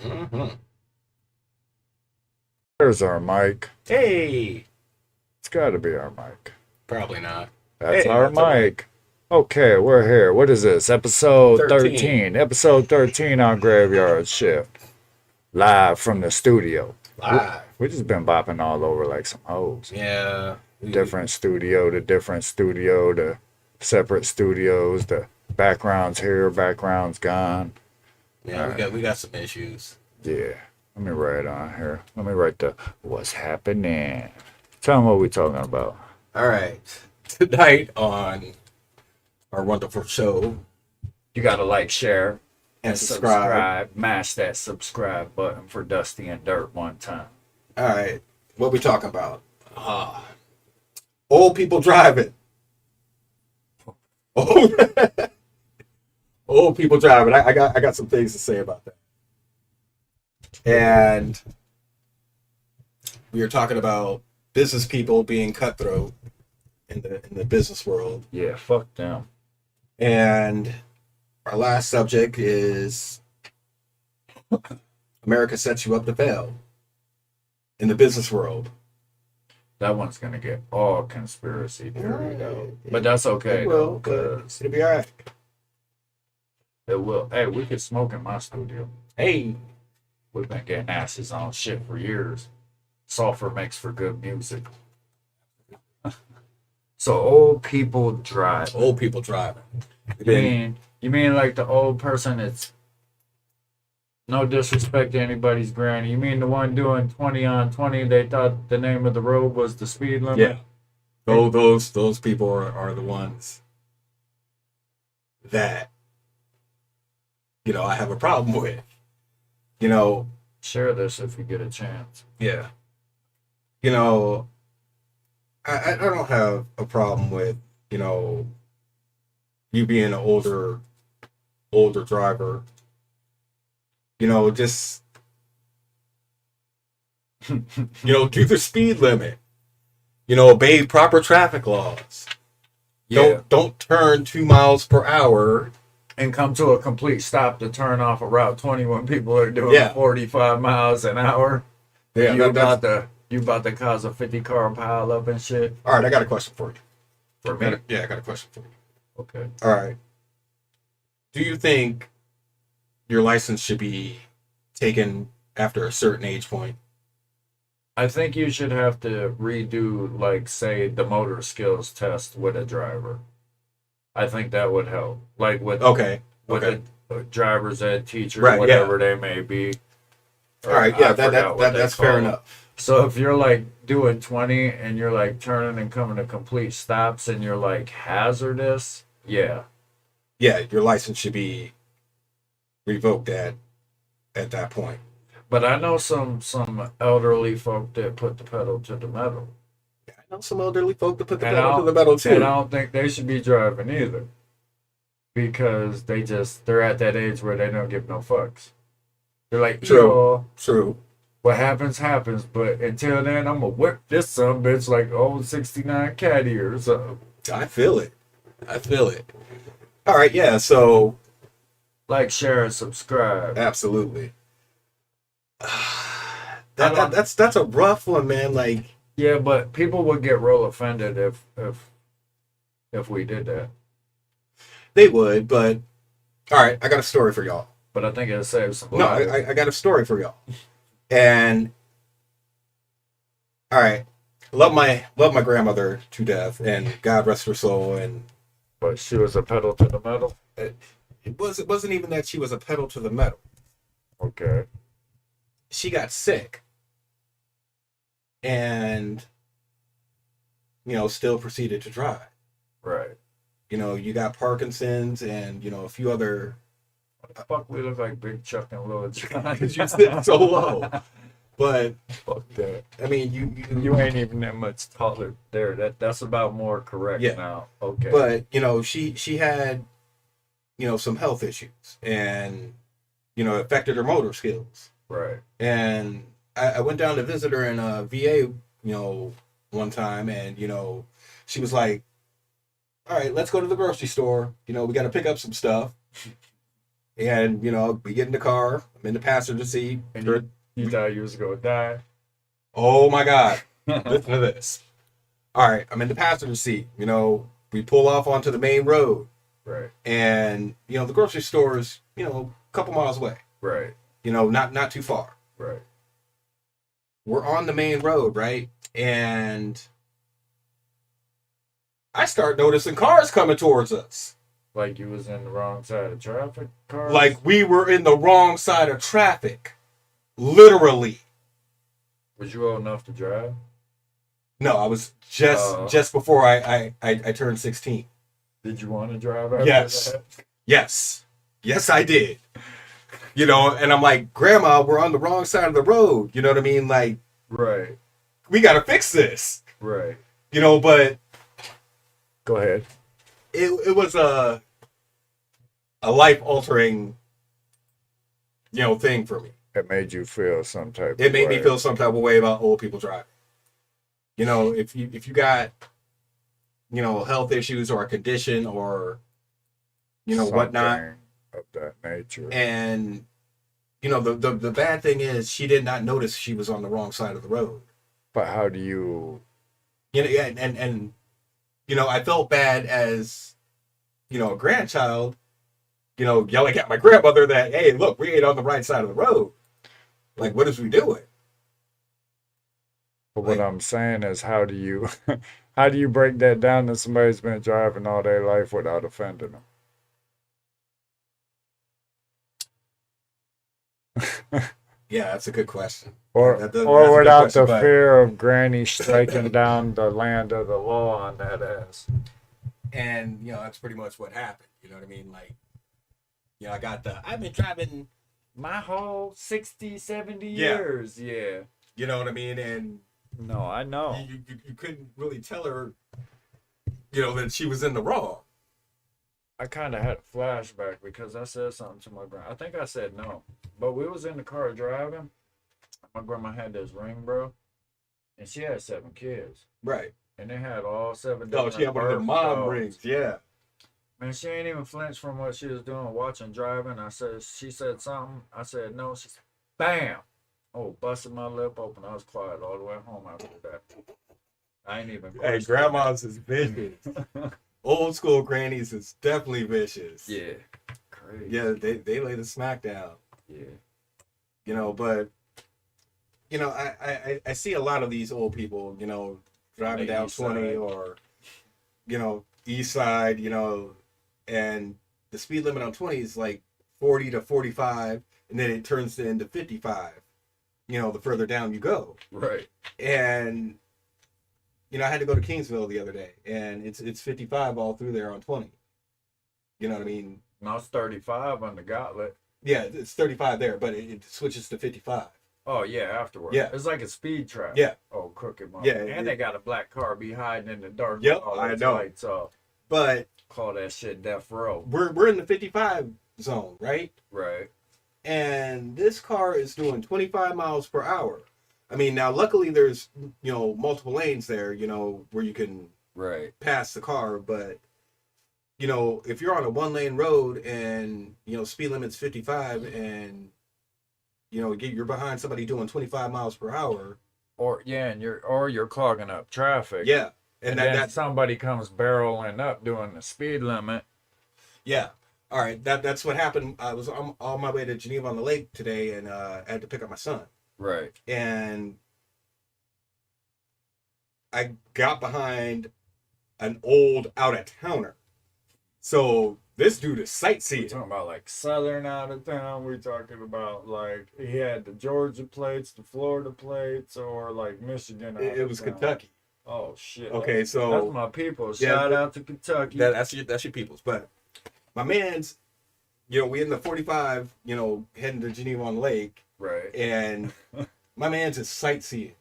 Mm-hmm. There's our mic. Hey, It's got to be our mic. probably not. That's Hey, our that's all right. mic. Okay, we're here. What is this? Episode 13. 13. Episode 13 on Graveyard Shift. Live from the studio. We, Live. we just been bopping all over like some hoes. Yeah. Different studio to different studio to separate studios. The background's here, background's gone. Yeah, All we right. got some issues. Yeah. Let me write on here. Let me write the what's happening. Tell them what we talking about. All right. Tonight on our wonderful show You gotta like, share, and and subscribe. subscribe. Mash that subscribe button for Dusty and Dirt one time. All right. What we talking about? Uh, Old people driving. Old, old people driving. I got some things to say about that. And we are talking about business people being cutthroat in the business world. Yeah, fuck them. And our last subject is America sets you up to fail in the business world. That one's gonna get all conspiracy theory though. Alright. But that's okay It though, will, but because it'll be all right. it will. Hey, we could smoke in my studio. Hey, We've been getting asses on shit for years. Sulfur makes for good music. So old people drive. old people driving. You mean like the old person that's no disrespect to anybody's granny. You mean the one doing 20 on 20? They thought the name of the road was the speed limit? Yeah. Those people are the ones that I have a problem with. You know, Share this if you get a chance. yeah. You know, I don't have a problem with, you being an older driver. Just do the speed limit. Obey proper traffic laws. Yeah. Don't turn 2 miles per hour. And come to a complete stop to turn off a Route 20 when people are doing Yeah. 45 miles an hour. Yeah, You about to cause a 50-car pile up and shit? all right. I got a question for you. For me? Yeah, I got a question for you. Okay. All right. Do you think your license should be taken after a certain age point? I think you should have to redo, like, say, the motor skills test with a driver. I think that would help. Like with Okay. with Okay. a driver's ed teacher, Right, yeah. whatever they may be. All right. I Yeah, forgot what they that's fair call 'em. enough. So if you're like doing 20 and you're like turning and coming to complete stops and you're like hazardous, yeah. Yeah, your license should be revoked at that point. But I know some elderly folk that put the pedal to the metal. I know some elderly folk that put the And I pedal to don't, the metal and I too. don't think they should be driving either. Because they're at that age where they don't give no fucks. They're like, True. yo, True. what happens, happens. But until then, I'm going to whip this son bitch like old 69 caddy or something. I feel it. I feel it. All right. Yeah. So Like, share, and subscribe. absolutely. I That, don't- that's a rough one, man. Like, Yeah, but people would get real offended if we did that. they would, but all right. I got a story for y'all. But I think it'll save some No, lives. I got a story for y'all. And all right, love my grandmother to death, and God rest her soul. And But she was a pedal to the metal. it wasn't even that she was a pedal to the metal. Okay. She got sick, and still proceeded to drive. Right. You got Parkinson's, and a few other. Fuck, we look like Big Chuck and Lil John. Because you sit so low. But Fuck that. I mean, You ain't even that much taller there. That's about more correct Yeah. now. Okay. But she had some health issues, and it affected her motor skills. Right. And I went down to visit her in a VA, one time, and she was like, "All right, let's go to the grocery store. We got to pick up some stuff." And, we get in the car. I'm in the passenger seat. And you thought you was gonna die. Oh my God. Listen to this. All right. I'm in the passenger seat. We pull off onto the main road. Right. And, the grocery store is, a couple miles away. Right. Not too far. Right. We're on the main road, right? And I start noticing cars coming towards us. Like you was in the wrong side of traffic, cars? Like we were in the wrong side of traffic. Literally. Was you old enough to drive? No, I was just before I turned 16. Did you want to drive after Yes. that? Yes. Yes, I did. And I'm like, Grandma, we're on the wrong side of the road. You know what I mean? Like, Right. we got to fix this. Right. But Go ahead. it was a life-altering, thing for me. It made you feel some type of It made way. me feel some type of way about old people driving. If you got, health issues or a condition or, whatnot. Something of that nature. And, the bad thing is she did not notice she was on the wrong side of the road. But how do you... And I felt bad as, a grandchild, yelling at my grandmother that, hey, look, we ain't on the right side of the road. Like, what is we doing? But what I'm saying is, how do you break that down to somebody's been driving all their life without offending them? Yeah, that's a good question. Or That's a good without question, the but- fear of Granny striking down the land of the law on that ass. And, that's pretty much what happened. You know what I mean? Like, I've been driving, My whole 60, 70 Yeah. years, yeah. you know what I mean? And No, I know. you couldn't really tell her, that she was in the wrong. I kind of had a flashback because I said something to my grandma. I think I said no, but we was in the car driving. My grandma had this ring, bro, and she had 7 kids, Right. and they had all 7 No, different she had one of the birth mom dogs. rings. Yeah. Man, she ain't even flinched from what she was doing, watching driving. She said something. I said no. She said, bam. Oh, busted my lip open. I was quiet all the way home after that. I ain't even. Hey, questioned grandmas is vicious. that. Old school grannies is definitely vicious. Yeah. Crazy. Yeah, they lay the smack down. Yeah. But I see a lot of these old people, driving The down east 20 side. or, east side, and the speed limit on 20 is like 40 to 45, and then it turns into 55, the further down you go. Right. And, I had to go to Kingsville the other day, and it's 55 all through there on 20. You know what I mean? Now it's 35 on the gauntlet. Yeah, it's 35 there, but it switches to 55. Oh yeah, afterwards. Yeah. It's like a speed trap. Yeah. Oh, crooked mom. Yeah, And they got a black car be hiding in the dark. Yep, all I those know. Lights off. But Call that shit death row. we're in the 55 zone, right? Right. And this car is doing 25 miles per hour. I mean, now luckily there's, multiple lanes there, where you can Right. pass the car, but if you're on a 1-lane road and, speed limit's 55 and, you're behind somebody doing 25 miles per hour. Or and you're clogging up traffic. Yeah. And And then that somebody comes barreling up doing the speed limit. yeah. All right. That's what happened. I was on my way to Geneva on the Lake today, and I had to pick up my son. Right. And I got behind an old out-of-towner. So this dude is We're sightseeing. talking about like southern out of town. We're talking about like he had the Georgia plates, the Florida plates, or like Michigan. Out It of was town. Kentucky. Oh shit. Okay, that's so my people. Yeah, Shout out to Kentucky. that's your people's. But my man's, we in the 45, heading to Geneva on the Lake, right. and my man's is sightseeing.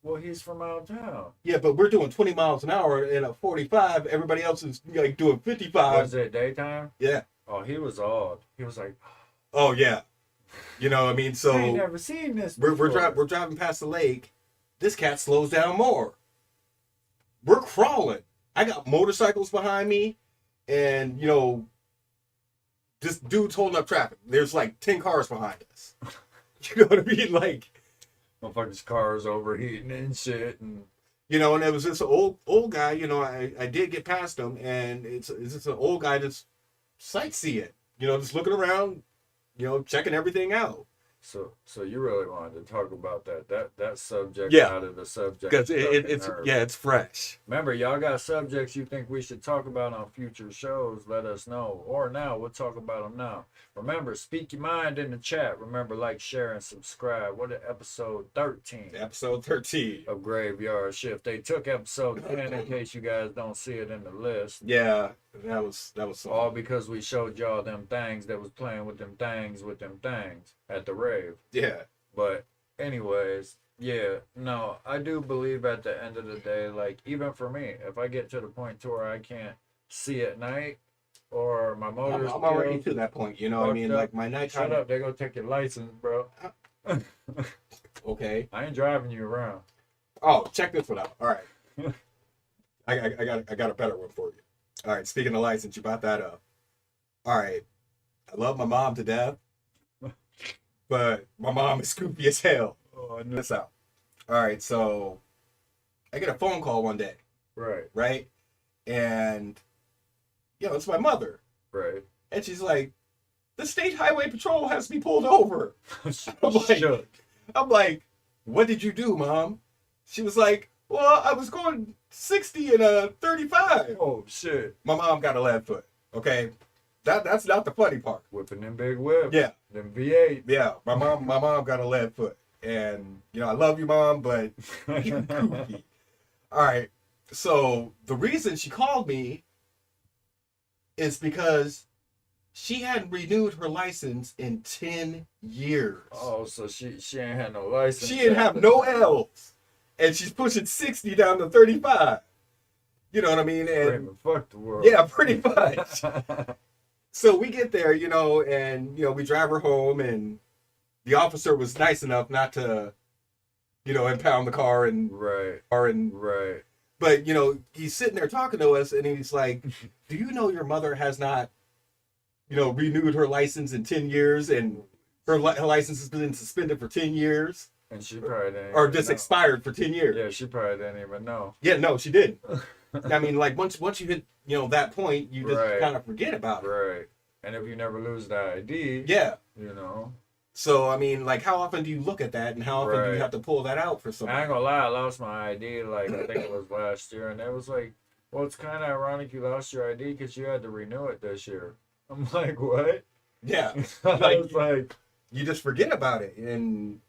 Well, he's from out of town. Yeah, but we're doing 20 miles an hour in a 45. Everybody else is like doing 55. Was it daytime? Yeah. Oh, he was odd. He was like, Oh yeah. I mean, I ain't so never seen this. we're before. we're driving past the lake. This cat slows down more. We're crawling. I got motorcycles behind me, and this dude's holding up traffic. There's like 10 cars behind us. You know what I mean? Like, motherfuckers' cars overheating and shit, and and it was this old guy. I did get past him, and it's just an old guy that's sightseeing. Just looking around, checking everything out. So you really wanted to talk about that subject out of the subject because it's fresh. Remember, y'all got subjects you think we should talk about on future shows, let us know, or now we'll talk about them now. Remember, speak your mind in the chat. Remember, like, share, and subscribe. What is episode 13 of Graveyard Shift? They took episode 10 in case you guys don't see it in the list. Yeah, that was all because we showed y'all them things that was playing with them things at the rave. Yeah. But anyways, yeah, no, I do believe at the end of the day, like, even for me, if I get to the point to where I can't see at night, or my motor's I'm already to that point, I mean, like, my nighttime. Shut up, they're gonna take your license, bro. Okay. I ain't driving you around. Oh, check this one out. All right. I got a better one for you. All right, speaking of license, you brought that up. All right, I love my mom to death, but my mom is scoopy as hell. Oh, I know. This out. All right, so I get a phone call one day. Right? And, it's my mother. Right. And she's like, the state highway patrol has me pulled over. I'm like, what did you do, Mom? She was like, well, I was going 60 in a 35. Oh, shit. My mom got a lead foot, okay? That's not the funny part. Whipping them big whips. Yeah. Them V8. Yeah, my mom got a lead foot. And, I love you, Mom, but you're goofy. All right, so the reason she called me is because she hadn't renewed her license in 10 years. Oh, so she ain't had no license. She didn't have no L's. And she's pushing 60 down to 35. You know what I mean? And fuck the world. Yeah, pretty much. So we get there, and, we drive her home, and the officer was nice enough not to, impound the car and... Right. Right. But, he's sitting there talking to us, and he's like, do you know your mother has not, renewed her license in 10 years, and her license has been suspended for 10 years? And she probably didn't or just expired for 10 years. Yeah, she probably didn't even know. Yeah, no, she didn't. I mean, like, once you hit, that point, you just kind of forget about it. Right. And if you never lose the ID, yeah. So, I mean, like, how often do you look at that, and how often do you have to pull that out for somebody? I ain't gonna lie, I lost my ID, like, I think it was last year, and it was like, well, it's kind of ironic you lost your ID because you had to renew it this year. I'm like, what? Yeah. I was like... You just forget about it, and...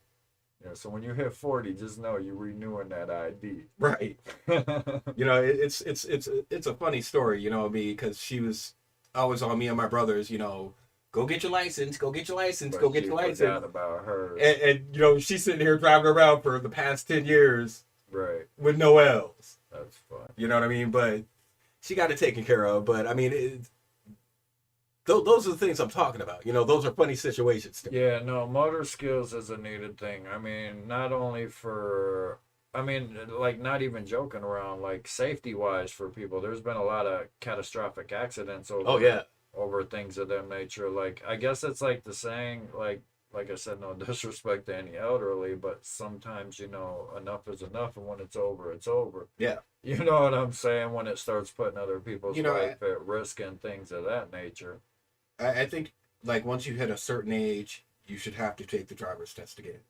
Yeah, so when you hit 40, just know you're renewing that ID. Right. It's a funny story, because she was always on me and my brothers, go get your license, go get your license, but go get your license. About her. And she's sitting here driving around for the past 10 years. Right. With no L's. That's fun. You know what I mean? But she got it taken care of. But I mean, those are the things I'm talking about. Those are funny situations. Yeah, no, motor skills is a needed thing. I mean, not only for... like, not even joking around, like, safety-wise for people. There's been a lot of catastrophic accidents over things of that nature. Like, I guess it's like the saying, like I said, no disrespect to any elderly, but sometimes, enough is enough, and when it's over, it's over. Yeah. You know what I'm saying? When it starts putting other people's life at risk and things of that nature. I think, like, once you hit a certain age, you should have to take the driver's test again.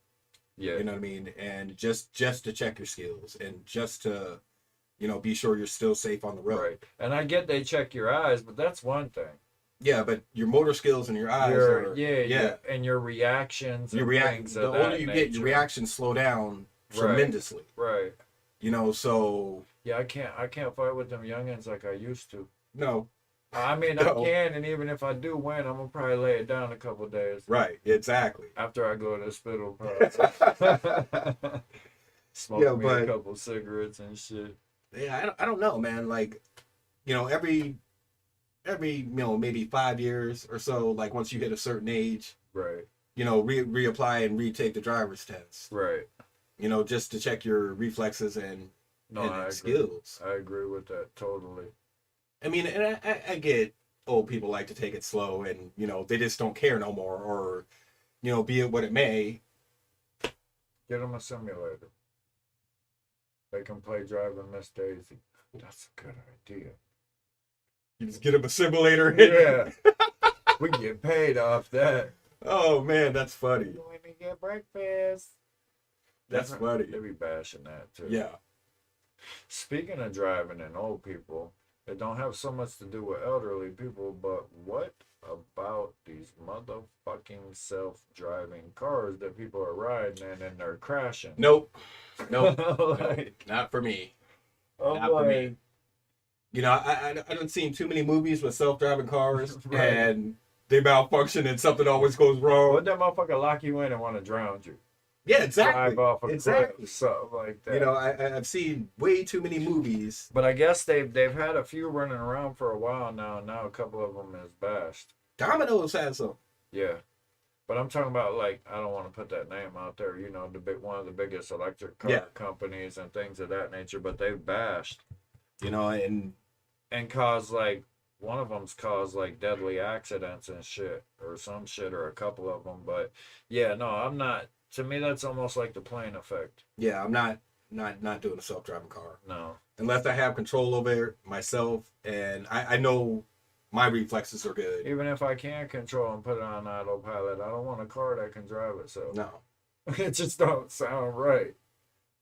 Yeah. You know what I mean? And just to check your skills, and just to, be sure you're still safe on the road. Right. And I get they check your eyes, but that's one thing. Yeah, but your motor skills and your eyes are... Yeah. And your reactions and things the older you get, your reactions slow down tremendously. Right. So... Yeah, I can't fight with them youngins like I used to. No. I mean, I can, and even if I do win, I'm going to probably lay it down a couple of days. Right, exactly. After I go to the hospital, probably. Smoke me a couple cigarettes and shit. Yeah, I don't know, man. Like, every maybe 5 years or so, like, once you hit a certain age, right, reapply and retake the driver's test, right, just to check your reflexes and skills. I agree with that totally. I mean, and I get old people like to take it slow, and they just don't care no more, or be it what it may. Get them a simulator. They can play driving Miss Daisy. That's a good idea. You just get them a simulator. Yeah. We get paid off that. Oh man, that's funny. When we get breakfast. That's funny. They be bashing that too. Yeah. Speaking of driving and old people, it don't have so much to do with elderly people, but what about these motherfucking self-driving cars that people are riding in and they're crashing? Nope. Nope. Like, Not for me. I'm Not for me. like, I don't see too many movies with self-driving cars Right. and they malfunction and something always goes wrong. would that motherfucker lock you in and want to drown you? Yeah, exactly. Drive off a Exactly. cliff, something like that. I've seen way too many movies. But I guess they've had a few running around for a while now, and now a couple of them is bashed. Domino's has some. Yeah. But I'm talking about, like, I don't want to put that name out there, one of the biggest electric car companies and things of that nature, but they've bashed. And caused, like, one of them's caused, like, deadly accidents and shit, or some shit, or a couple of them. But, yeah, no, I'm not. To me, that's almost like the plane effect. yeah, I'm not doing a self-driving car. No. Unless I have control over it myself and I know my reflexes are good. Even if I can control and put it on autopilot, I don't want a car that can drive itself. No. It just don't sound right.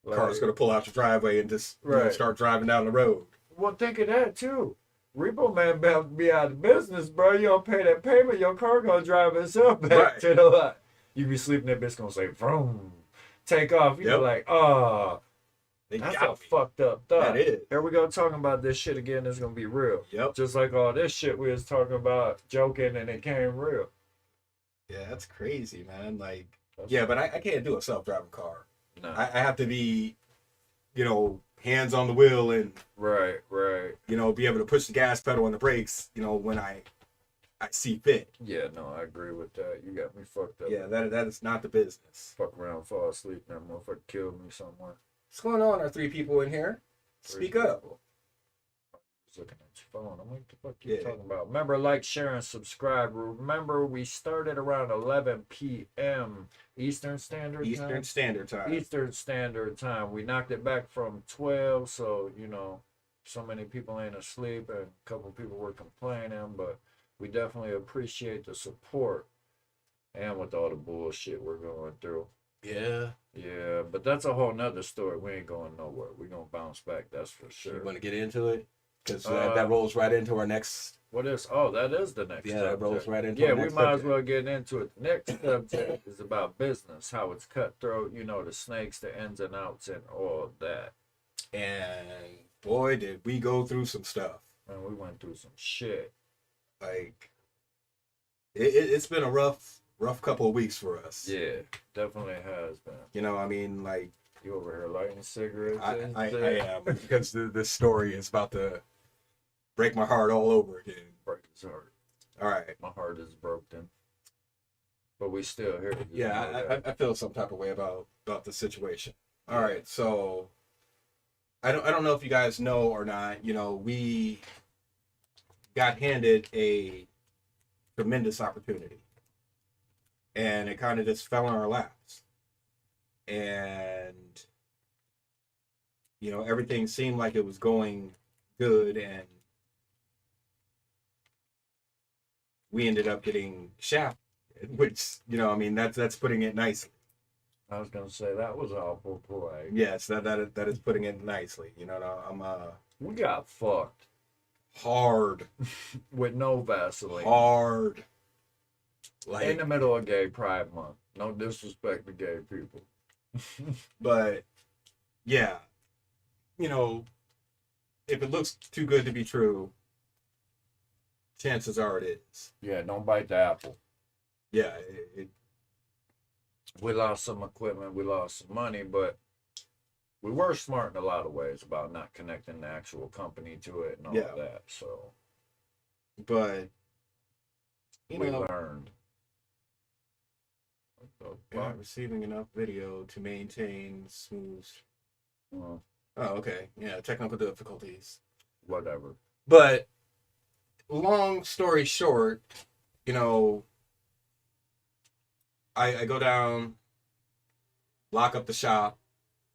Like, Car's going to pull out your driveway and just Right. start driving down the road. Well, think of that, too. Repo Man about to be out of business, bro. You don't pay that payment, your car gonna drive itself back Right. to the lot. You be sleeping, that bitch gonna say, vroom, take off. You Yep. be like, oh, They that's got a me. fucked up thought. That is. Here we go talking about this shit again. It's gonna be real. Yep. Just like all this shit we was talking about, joking, and it came real. Yeah, that's crazy, man. Like, That's- yeah, but I can't do a self-driving car. No. I have to be, hands on the wheel and, Right. be able to push the gas pedal and the brakes, when I see fit. Yeah, no, I agree with that. You got me fucked up. Yeah, that is not the business. Fuck around, fall asleep, and that motherfucker killed me somewhere. What's going on? Are 3 people in here? Speak up. I was looking at your phone. I'm like, what the fuck you Yeah. talking about? Remember, like, share, and subscribe. Remember, we started around 11 p.m. Eastern Standard Time. Eastern Standard Time. Eastern Standard Time. We knocked it back from 12, so, so many people ain't asleep, and a couple people were complaining, but we definitely appreciate the support. And with all the bullshit we're going through. Yeah. Yeah, but that's a whole nother story. We ain't going nowhere. We're going to bounce back, that's for You sure. want to get into it? Because that rolls right into our next. What is? Oh, that is the next Yeah, that subject. rolls right into Yeah, our we next might as subject. well get into it. The next subject is about business, how it's cutthroat, the snakes, the ins and outs, and all that. And boy, did we go through some stuff. And we went through some shit. Like, it's been a rough couple of weeks for us. Yeah, definitely has been. Like, You over here lighting cigarettes and I shit. am, because this story is about to break my heart all over again. Break his heart. All right. My heart is broken. But we still here. Just know Yeah, that. I feel some type of way about the situation. All right, so I don't know if you guys know or not. We got handed a tremendous opportunity, and it kind of just fell in our laps. And everything seemed like it was going good, and we ended up getting shafted, which that's putting it nicely. I was gonna say that was awful polite. Yes, that is putting it nicely. I'm We got fucked hard, with no Vaseline. hard. In Like, the middle of Gay Pride Month. No disrespect to gay people. but yeah, if it looks too good to be true, chances are it is. Yeah, don't bite the apple. Yeah, We lost some equipment, we lost some money, but we were smart in a lot of ways about not connecting the actual company to it and all Yeah. that. So but we you know, learned. not receiving enough video to maintain smooth. Well, Oh, okay. Yeah, technical difficulties. whatever. But long story short, you know, I go down, lock up the shop,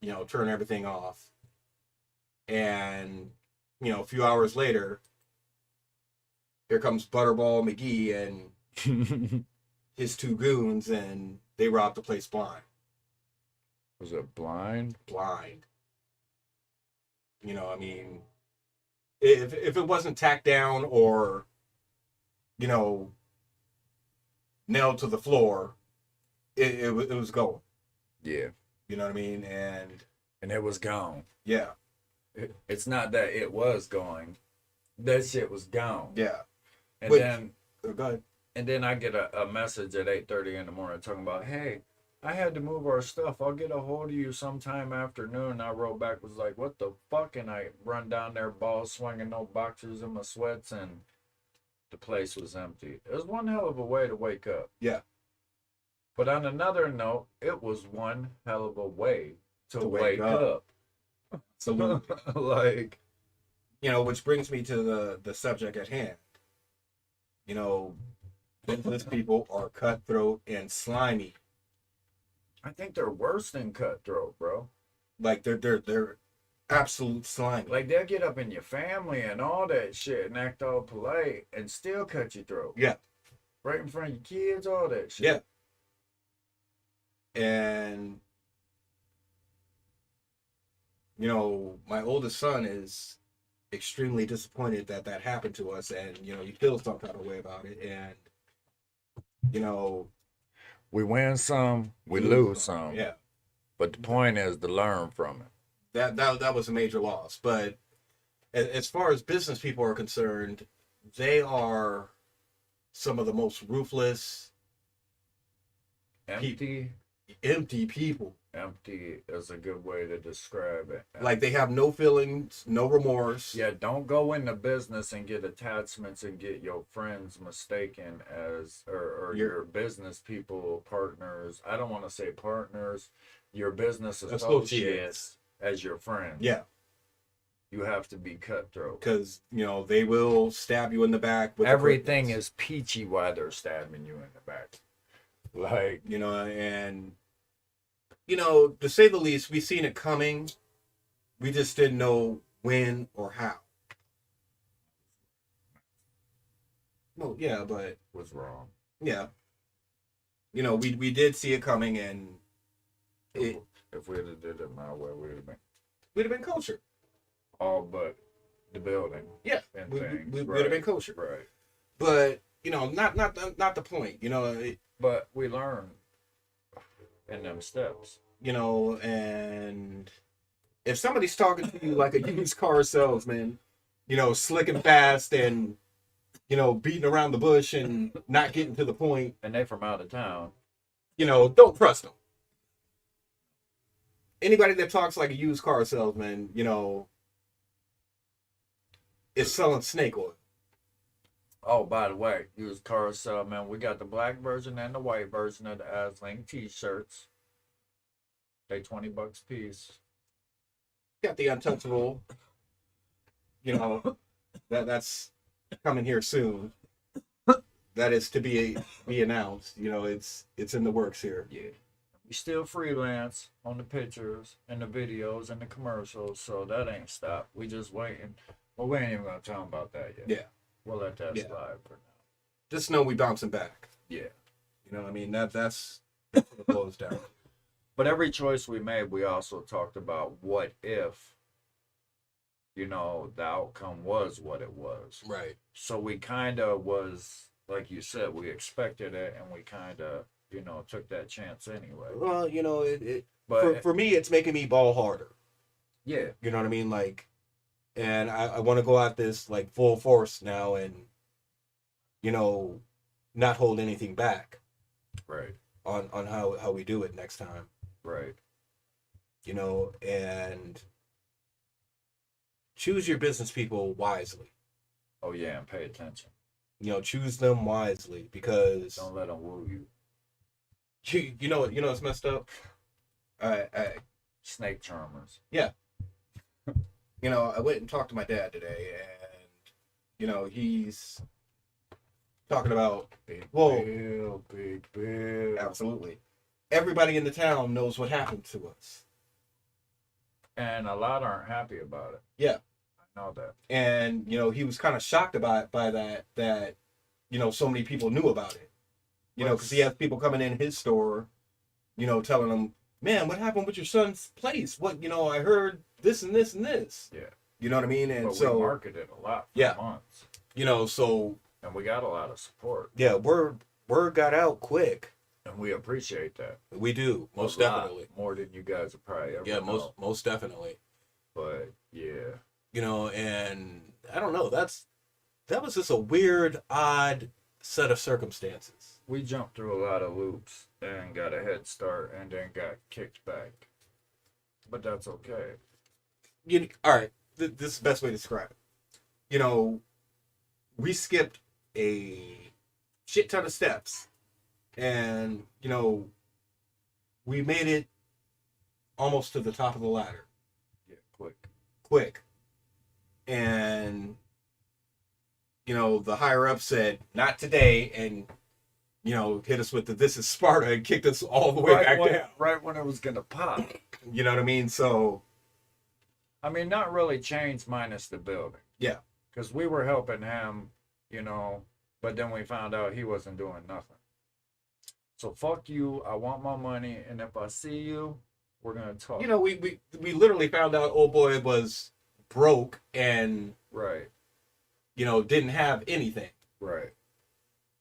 you know, turn everything off. And, you know, a few hours later, here comes Butterball McGee and his two goons, and they robbed the place blind. Was it blind? Blind. You know, I mean, if it wasn't tacked down or, you know, nailed to the floor, it was going. Yeah. You know what I mean? And it was gone. yeah. It's not that it was going. That shit was gone. Yeah. And Wait, then go ahead. and then I get a message at 8:30 in the morning talking about, hey, I had to move our stuff. I'll get a hold of you sometime afternoon. I wrote back, was like, what the fuck? And I run down there, balls swinging, no boxers in my sweats, and the place was empty. It was one hell of a way to wake up. Yeah. But on another note, it was one hell of a way to wake up. up. Absolutely. Like, You know, which brings me to the subject at hand. You know, business people are cutthroat and slimy. I think they're worse than cutthroat, bro. Like they're absolute slimy. Like, they'll get up in your family and all that shit and act all polite and still cut your throat. Yeah. Right in front of your kids, all that shit. Yeah. And you know, my oldest son is extremely disappointed that that happened to us, and you know, he feels some kind of way about it. And you know, We win some, we lose some. yeah, But the point is to learn from it. that was a major loss. But as far as business people are concerned, they are some of the most ruthless, empty people. Empty is a good way to describe it. Like, they have no feelings, no remorse. Yeah, don't go into business and get attachments and get your friends mistaken as or your business people, partners. I don't want to say partners, your business associates as your friends. Yeah. You have to be cutthroat. Because, you know, they will stab you in the back. With Everything is peachy while they're stabbing you in the back. Like, you know, and, you know, to say the least, we seen it coming. We just didn't know when or how. Well, yeah, but was wrong. yeah, you know, we did see it coming, and If we'd have did it my way, we'd have been kosher. All but the building. Yeah, And we things. would have been kosher. Right. But you know, not the point. You know, But we learn in them steps. you know, and if somebody's talking to you like a used car salesman, you know, slick and fast, and you know, beating around the bush and not getting to the point, And they from out of town. you know, don't trust them. Anybody that talks like a used car salesman, you know, is selling snake oil. Oh, by the way, used car man. We got the black version and the white version of the Asling t-shirts. They $20 a piece. Got the untouchable. You know, that's coming here soon. That is to be announced. You know, it's in the works here. Yeah. We still freelance on the pictures and the videos and the commercials, so that ain't stopped. We just waiting. Well, we ain't even gonna tell them about that yet. Yeah. We'll let that Yeah. slide for now. Just know we bouncing back. Yeah. You know what I mean? That's what it boils down. But every choice we made, we also talked about what if, you know, the outcome was what it was. Right. So we kind of was, like you said, we expected it, and we kind of, you know, took that chance anyway. Well, you know, But for me, it's making me ball harder. yeah, You know what I mean? Like, and I want to go at this like full force now, and you know, not hold anything back right, on how we do it next time. right. You know, and choose your business people wisely. Oh yeah, and pay attention. You know, choose them wisely, because Don't let them woo you. you know it's messed up. I Snake charmers. you know, I went and talked to my dad today, and You know, he's talking about, Big whoa, Bill, Big Bill. absolutely. Everybody in the town knows what happened to us. And a lot aren't happy about it. Yeah. I know that. And, you know, he was kind of shocked about by that, you know, so many people knew about it. You know, because he has people coming in his store, you know, telling him, man, what happened with your son's place? What, you know, I heard this and this and this. Yeah. You know what I mean? And But so we marketed a lot for yeah. months. You know, so And we got a lot of support. yeah, word got out quick. And we appreciate that. We do, most A lot, definitely. more than you guys would probably ever Yeah, know. most definitely. But yeah. You know, and I don't know, that was just a weird, odd set of circumstances. We jumped through a lot of loops and got a head start and then got kicked back. But that's okay. All right, this is the best way to describe it. You know, we skipped a shit ton of steps, and you know, we made it almost to the top of the ladder. Yeah, Quick. And you know, the higher up said, "Not today," and you know, hit us with the "This is Sparta" and kicked us all the way back down. Right when it was gonna pop. You know what I mean? So, I mean, not really changed minus the building. yeah. Because we were helping him, you know, but then we found out he wasn't doing nothing. So fuck you, I want my money, and if I see you, we're gonna talk. You know, we literally found out old boy was broke and Right, you know didn't have anything. right.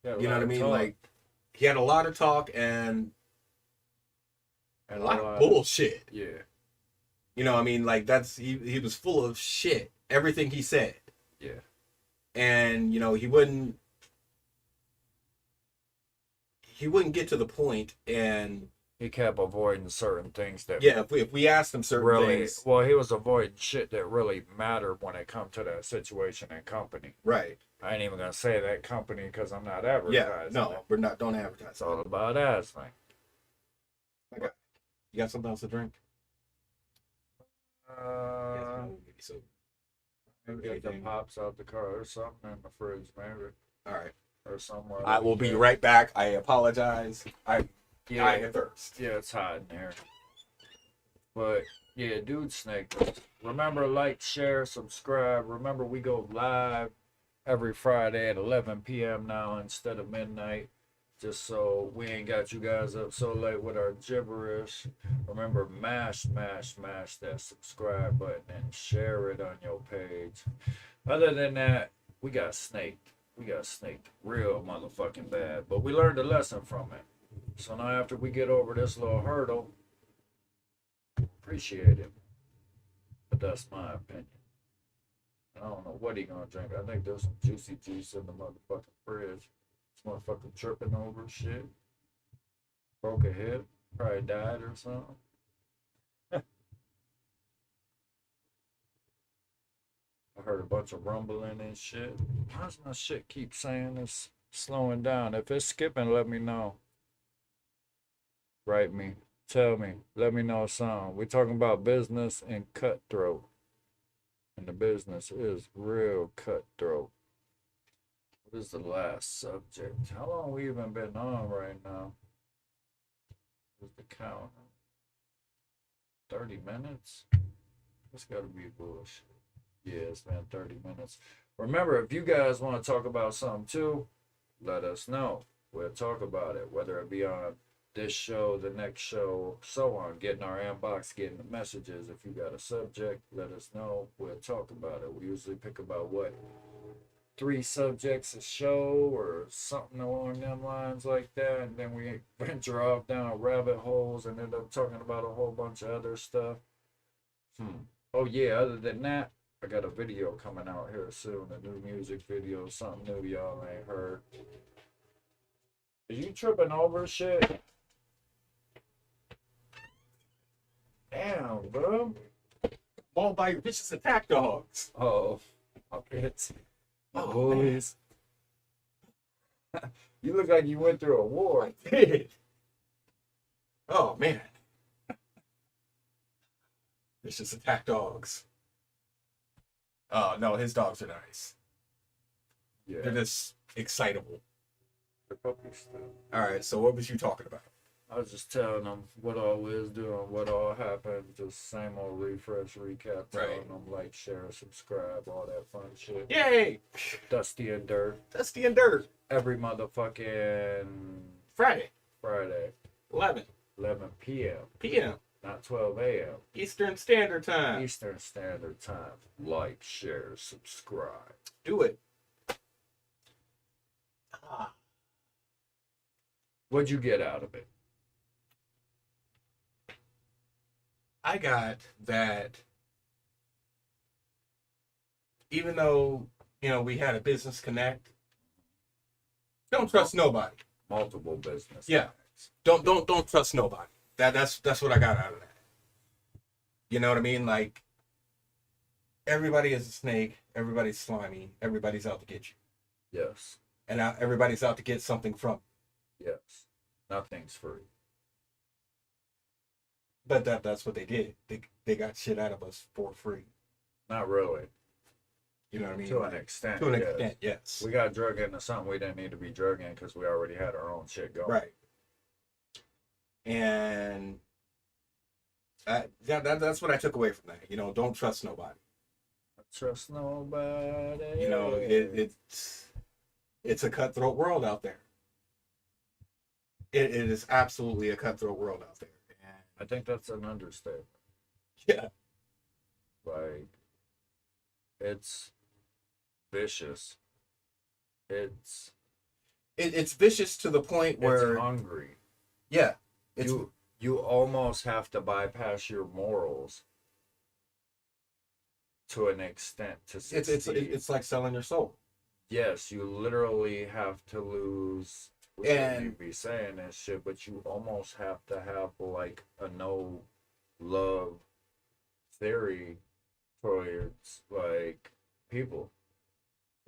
Yeah, You know what I mean? talk. Like he had a lot of talk and And a lot of bullshit. Yeah, You know, I mean, like he was full of shit. Everything he said. yeah. And you know he wouldn't get to the point. And He kept avoiding certain things that yeah, if we asked him certain really, things, well, he was avoiding shit that really mattered when it come to that situation and company. right? I ain't even gonna say that company because I'm not Yeah, advertising. no, it. we're not. Don't advertise. It's all about Asling. You got something else to drink? So, Get the pops out the car or something in the fridge, maybe, all right. or somewhere. I will be right back. I apologize. I'm Yeah, dying of thirst. yeah, it's hot in there. But yeah, dude, snake. Remember, like, share, subscribe. Remember, we go live every Friday at 11 p.m. now instead of midnight. Just so we ain't got you guys up so late with our gibberish. Remember, mash that subscribe button and share it on your page. Other than that, we got snaked. We got snaked real motherfucking bad. But we learned a lesson from it. So now after we get over this little hurdle, appreciate it. But that's my opinion. I don't know what he gonna drink. I think there's some juicy juice in the motherfucking fridge. This motherfucker tripping over shit. Broke a hip. Probably died or something. I heard a bunch of rumbling and shit. Why does my shit keep saying it's slowing down? If it's skipping, let me know. Write me. Tell me. Let me know something. We're talking about business and cutthroat. And the business is real cutthroat. What is the last subject? How long we even been on right now? What's the count? 30 minutes? That's gotta be bullshit. Yeah, it's been 30 minutes. Remember, if you guys want to talk about something too, let us know. We'll talk about it, whether it be on this show, the next show, so on. Get in our inbox, getting the messages. If you got a subject, let us know. We'll talk about it. We usually pick about what? 3 subjects a show or something along them lines like that, and then we venture off down rabbit holes and end up talking about a whole bunch of other stuff. Oh yeah, other than that, I got a video coming out here soon, a new music video, something new y'all ain't heard. Is you tripping over shit? Damn, bro. Ball by your vicious attack dogs. Oh, okay. My Oh, boys. You look like you went through a war. I did. Oh man. Vicious attack dogs. Oh no, his dogs are nice. Yeah. They're just excitable. The puppy stuff. All right, so what was you talking about? I was just telling them what all we was doing, what all happened, just same old refresh, recap, telling Right. them like, share, subscribe, all that fun shit. Yay! Dusty and Dirt. Dusty and Dirt. Every motherfucking Friday, Friday, 11 11 p.m. p.m. Not 12 a.m. Eastern Standard Time. Eastern Standard Time. Like, share, subscribe. Do it. Ah. What'd you get out of it? I got that even though, we had a business connect, don't trust nobody. Multiple business. Yeah. Don't trust nobody. That's what I got out of that. You know what I mean? Like, everybody is a snake, everybody's slimy, everybody's out to get you. Yes. And everybody's out to get something from you. Yes. Nothing's free. But that's what they did. They got shit out of us for free. Not really. You know what I mean? To an extent. To an yes. extent, yes. We got drug into something we didn't need to be drug in because we already had our own shit going. Right. And that's what I took away from that. Don't trust nobody. Trust nobody. It's a cutthroat world out there. It is absolutely a cutthroat world out there. I think that's an understatement. Yeah. Like, it's vicious. It's vicious to the point where it's hungry. Yeah. You almost have to bypass your morals to an extent to succeed. it's like selling your soul. Yes, you literally have to lose. We shouldn't be saying this shit, but you almost have to have like a no love theory towards like people.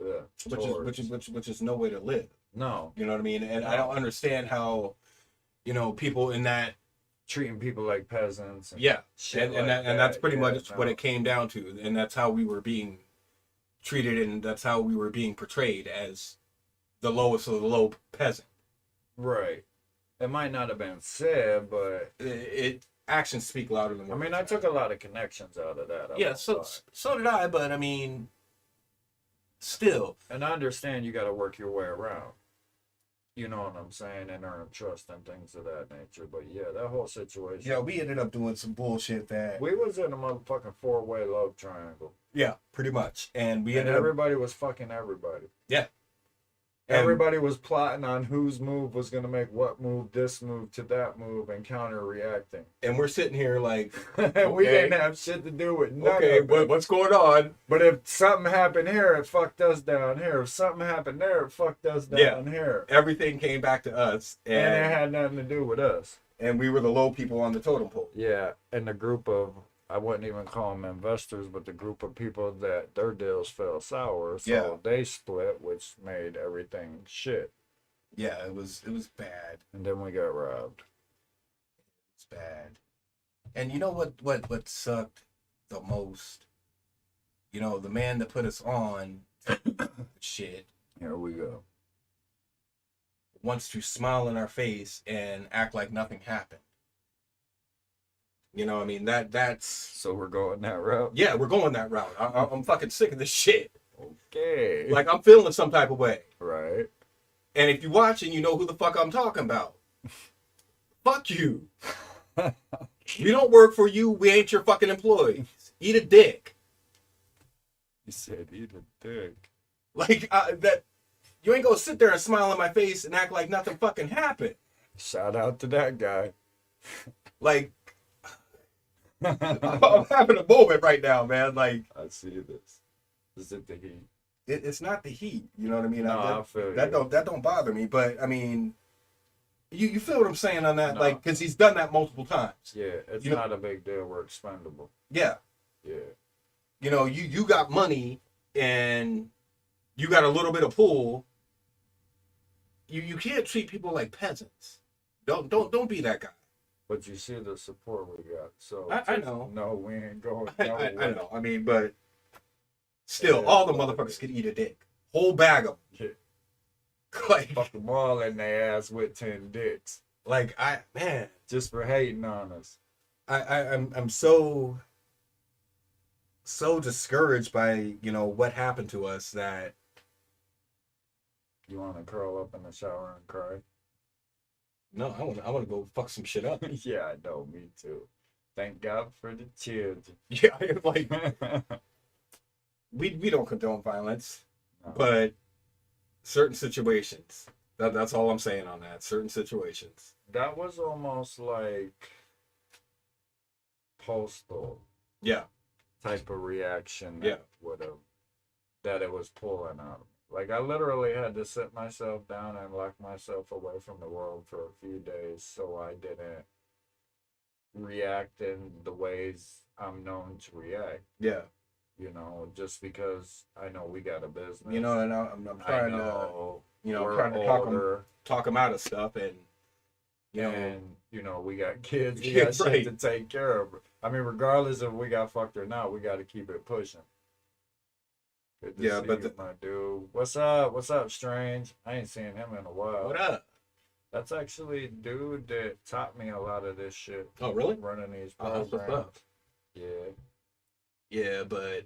Yeah, Which is no way to live. no, You know what I mean? And I don't understand how, people in that. treating people like peasants. And Yeah, shit and like that's pretty yeah, much what it came down to, and that's how we were being treated, and that's how we were being portrayed as the lowest of the low peasant. Right. It might not have been said, but Actions speak louder than words. I took a lot of connections out of that. Yeah, so did I, but still. And I understand you got to work your way around. You know what I'm saying? And earn trust and things of that nature. But yeah, that whole situation. Yeah, we ended up doing some bullshit that. We was in a motherfucking 4-way love triangle. Yeah, pretty much. And And everybody was fucking everybody. Yeah. Everybody was plotting on whose move was going to make what move, this move to that move, and counter reacting. And we're sitting here like, We didn't have shit to do with none okay, of it. what's going on? But if something happened here, it fucked us down here. If something happened there, it fucked us down here. Everything came back to us. And it had nothing to do with us. And we were the low people on the totem pole. Yeah, and the group of, I wouldn't even call them investors, but the group of people that their deals fell sour. So they split, which made everything shit. Yeah, it was bad. And then we got robbed. It's bad. And you know what sucked the most? The man that put us on shit Here we go. wants to smile in our face and act like nothing happened. You know what I mean? That's... So we're going that route? Yeah, we're going that route. I'm fucking sick of this shit. Okay. Like, I'm feeling some type of way. Right. And if you're watching, you know who the fuck I'm talking about. Fuck you. We don't work for you. We ain't your fucking employees. Eat a dick. You said eat a dick. Like, that... You ain't gonna sit there and smile in my face and act like nothing fucking happened. Shout out to that guy. Like... I'm having a moment right now, man. Like, I see this. Is it the heat? it's not the heat. You know what I mean? No, I feel that you. don't bother me. But you feel what I'm saying on that? No. Like, because he's done that multiple times. Yeah, it's You know- not a big deal. We're expendable. Yeah. Yeah. You got money and you got a little bit of pull. You can't treat people like peasants. Don't be that guy. But you see the support we got. So I know. No, we ain't going. I know. But still, Yeah, all the but- motherfuckers could eat a dick. whole bag of them. Yeah. Like, Fuck them all in their ass with 10 dicks. like Just for hating on us. I'm so discouraged by, what happened to us that You want to curl up in the shower and cry? no, I want to go fuck some shit up. Yeah, I know. Me too. Thank God for the children. Yeah, like we don't condone violence, No. but certain situations. That's all I'm saying on that. Certain situations. That was almost like postal Yeah. type of reaction Yeah. that it was pulling out of me. Like I literally had to sit myself down and lock myself away from the world for a few days so I didn't react in the ways I'm known to react. Yeah. Just because I know we got a business. And I'm I trying know to, we're trying to older, talk them out of stuff, and and we got kids, we Yeah, got shit right. to take care of. I mean, regardless if we got fucked or not, we got to keep it pushing. Good to Yeah, see but you, my dude. What's up? What's up, Strange? I ain't seen him in a while. what up? That's actually a dude that taught me a lot of this shit. Oh, really? Running these Oh, that's programs. what's up. Yeah. Yeah, but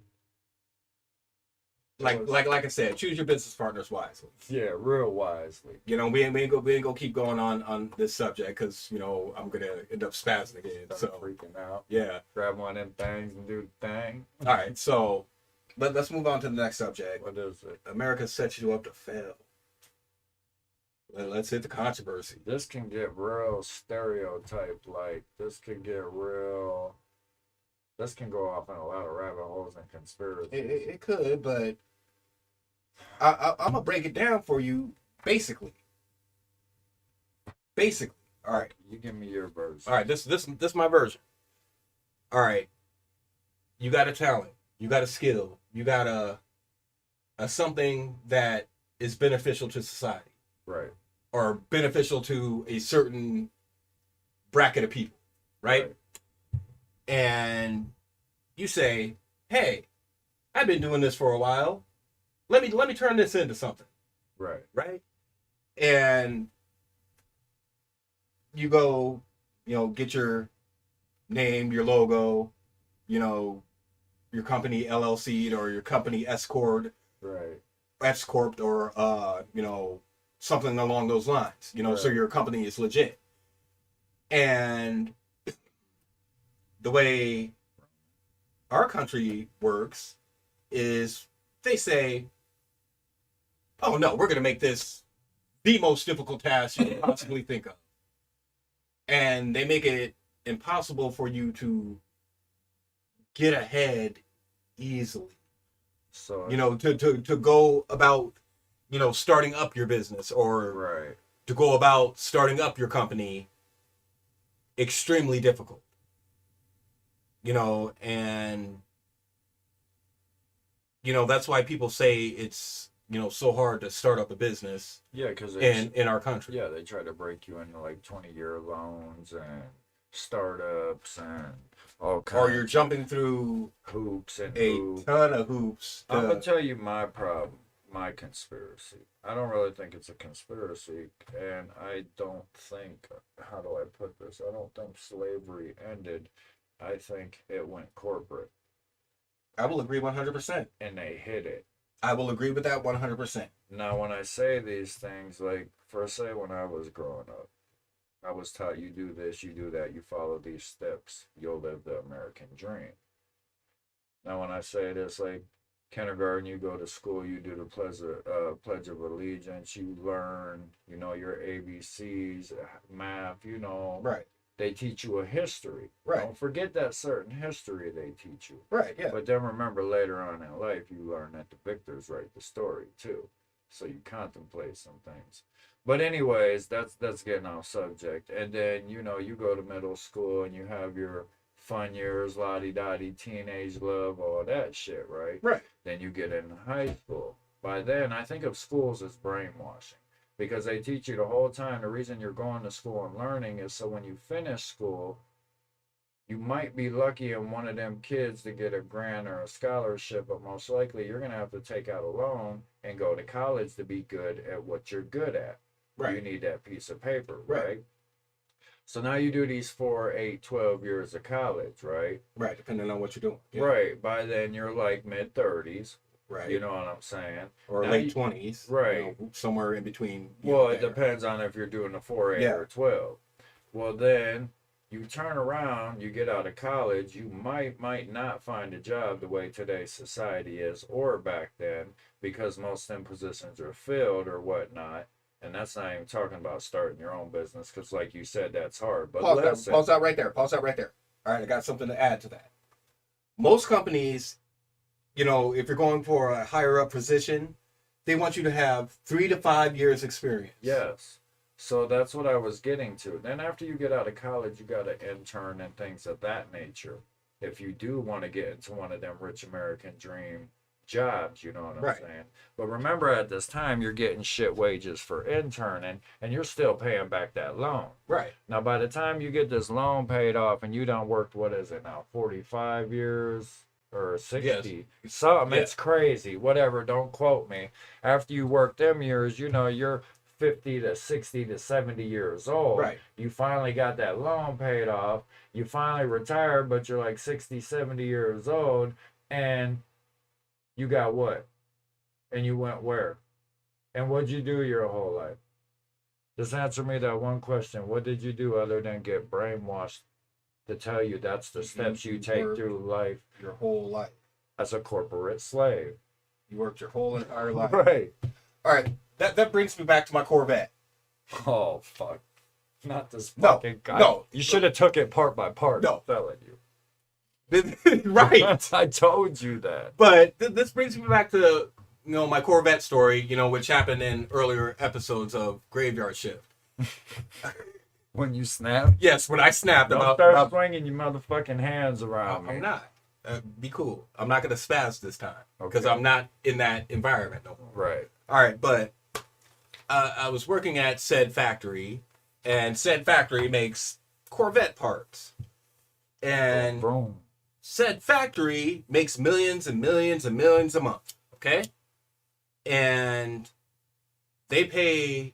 like I said, choose your business partners wisely. Yeah, real wisely. We ain't gonna keep going on this subject because I'm gonna end up spazzing again. Start So freaking out. yeah. Grab one of them things and do the thing. All right. So let's move on to the next subject. What is it? America sets you up to fail. Let's hit the controversy. This can get real stereotyped. Like, this can get real. This can go off in a lot of rabbit holes and conspiracies. It could, but I'm gonna break it down for you. Basically. All right. You give me your version. All right. This is my version. All right. You got a talent. You got a skill. You got a something that is beneficial to society. Right. Or beneficial to a certain bracket of people, right? And you say, "Hey, I've been doing this for a while. Let me turn this into something." Right? And you go, get your name, your logo, your company LLC'd or your company S corp, Right. or something along those lines. So your company is legit. And the way our country works is they say, "Oh no, we're going to make this the most difficult task you can possibly think of." And they make it impossible for you to get ahead easily. So To go about, starting up your business or right. to go about starting up your company extremely difficult. And that's why people say it's so hard to start up a business. Yeah, because in our country. Yeah, they try to break you into like 20-year loans and startups and all kinds. Or you're jumping through hoops and a hoops. ton of hoops. I'm gonna tell you my problem, my conspiracy. I don't really think it's a conspiracy, and I don't think. How do I put this? I don't think slavery ended. I think it went corporate. I will agree 100%. And they hit it. I will agree with that 100%. Now, when I say these things, like, first say when I was growing up, I was taught you do this, you do that, you follow these steps, you'll live the American dream. Now, when I say this, like, kindergarten, you go to school, you do the Pledge of Allegiance, you learn, your ABCs, math, Right. They teach you a history. Right. Don't forget that certain history they teach you. Right, yeah. But then remember later on in life, you learn that the victors write the story too. So you contemplate some things. But anyways, that's getting off subject. And then, you go to middle school and you have your fun years, la-di-da-di, teenage love, all that shit, right? Right. Then you get into high school. By then, I think of schools as brainwashing. Because they teach you the whole time the reason you're going to school and learning is so when you finish school, You might be lucky in one of them kids to get a grant or a scholarship, but most likely you're gonna have to take out a loan and go to college to be good at what you're good at. You need that piece of paper, right? So now you do these 4, 8, 12 years of college, right? Right, depending on what you're doing. Yeah. Right. By then you're like mid-30s. Right. You know what I'm saying? Or now late 20s. Right. You know, somewhere in between. Well, it depends on if you're doing a 4, 8, or 12. Well, then you turn around, you get out of college, you might not find a job the way today's society is, or back then, because most of them positions are filled or whatnot. And that's not even talking about starting your own business, because like you said, that's hard. But pause out right there. Pause out right there. All right, I got something to add to that. Most companies, you know, if you're going for a higher up position, they want you to have 3 to 5 years experience. Yes. So that's what I was getting to. Then after you get out of college, you got to intern and things of that nature. If you do want to get into one of them rich American dream jobs, you know what I'm saying? But remember, at this time, you're getting shit wages for interning, and you're still paying back that loan. Right. Now, by the time you get this loan paid off, and you done worked, what is it now, 45 years or 60? Yes. Something, it's crazy. Whatever, don't quote me. After you work them years, you know, you're 50 to 60 to 70 years old. Right. You finally got that loan paid off. You finally retired, but you're like 60, 70 years old, and you got what? And you went where? And what'd you do your whole life? Just answer me that one question. What did you do other than get brainwashed to tell you that's the steps you take through life? Your whole life. As a corporate slave. You worked your whole entire life. Right. All right. That brings me back to my Corvette. Oh, fuck. Not this fucking guy. No. You should have took it part by part. No. I'm telling you. Right. I told you that. But this brings me back to, you know, my Corvette story, you know, which happened in earlier episodes of Graveyard Shift. When you snapped? Yes, when I snapped. Don't start swinging your motherfucking hands around. I'm not. Be cool. I'm not going to spaz this time. Because I'm not in that environment no more. Right. All right, but I was working at said factory, and said factory makes Corvette parts. And boom. Said factory makes millions and millions and millions a month, okay? And they pay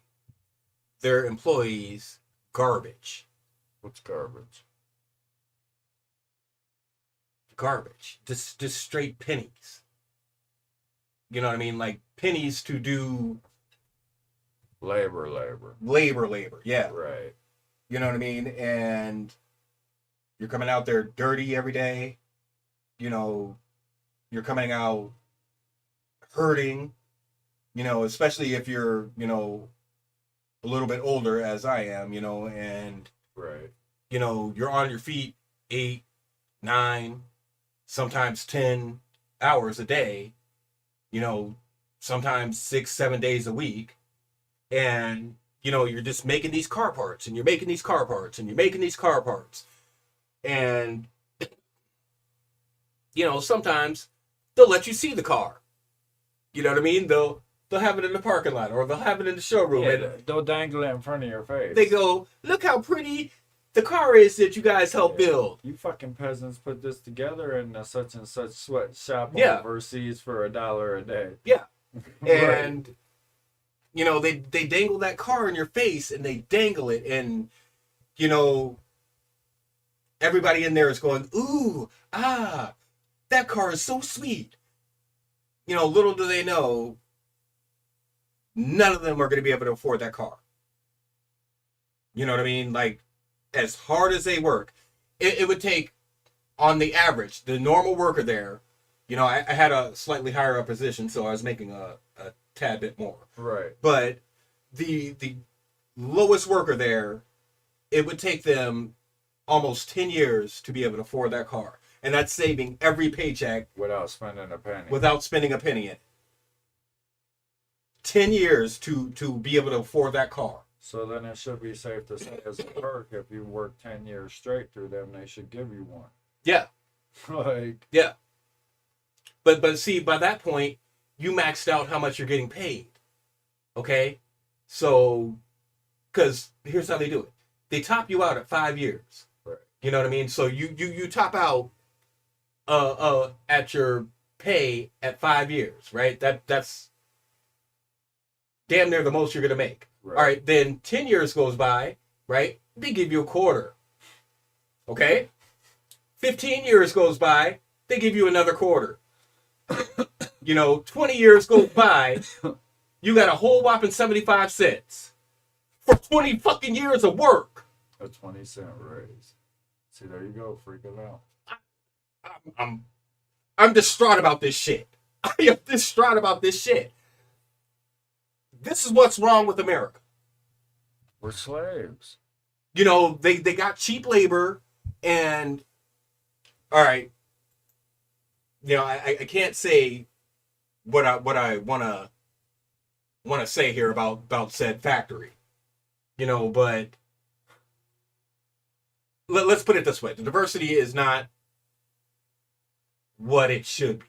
their employees garbage. What's garbage? Garbage. Just straight pennies. You know what I mean? Like pennies to do labor. Yeah. Right. You know what I mean? And you're coming out there dirty every day. You know, you're coming out hurting, you know, especially if you're, you know, a little bit older as I am, you know, and, you know, you're on your feet 8, 9, sometimes 10 hours a day, you know, sometimes 6, 7 days a week. And, you know, you're just making these car parts and you're making these car parts and you're making these car parts. And, you know, sometimes they'll let you see the car. You know what I mean? They'll have it in the parking lot or they'll have it in the showroom. Yeah, and they'll dangle it in front of your face. They go, look how pretty the car is that you guys helped build. You fucking peasants put this together in a such and such sweatshop overseas for $1 a day. Yeah. And, you know, they dangle that car in your face and they dangle it and, you know, everybody in there is going, ooh, ah, that car is so sweet. You know, little do they know, none of them are going to be able to afford that car. You know what I mean? Like, as hard as they work, it would take, on the average, the normal worker there, you know, I had a slightly higher up position, so I was making a tad bit more. Right. But the lowest worker there, it would take them almost 10 years to be able to afford that car. And that's saving every paycheck. Without spending a penny. Without spending a penny in it. 10 years to be able to afford that car. So then it should be safe to say as a perk, if you work 10 years straight through them, they should give you one. Yeah. Like. Yeah. But see, by that point, you maxed out how much you're getting paid. Okay? So, because here's how they do it. They top you out at 5 years. Right. You know what I mean? So you top out at your pay at 5 years, right? That's damn near the most you're gonna make. Right. All right, then 10 years goes by, right? They give you a quarter. Okay? 15 years goes by, they give you another quarter. 20 years goes by, you got a whole whopping 75 cents for 20 fucking years of work. A 20-cent raise. See, there you go, freaking out. I'm distraught about this shit. I am distraught about this shit. This is what's wrong with America. We're slaves. They got cheap labor, and all right, I can't say what I wanna say here about said factory. But let's put it this way: the diversity is not what it should be.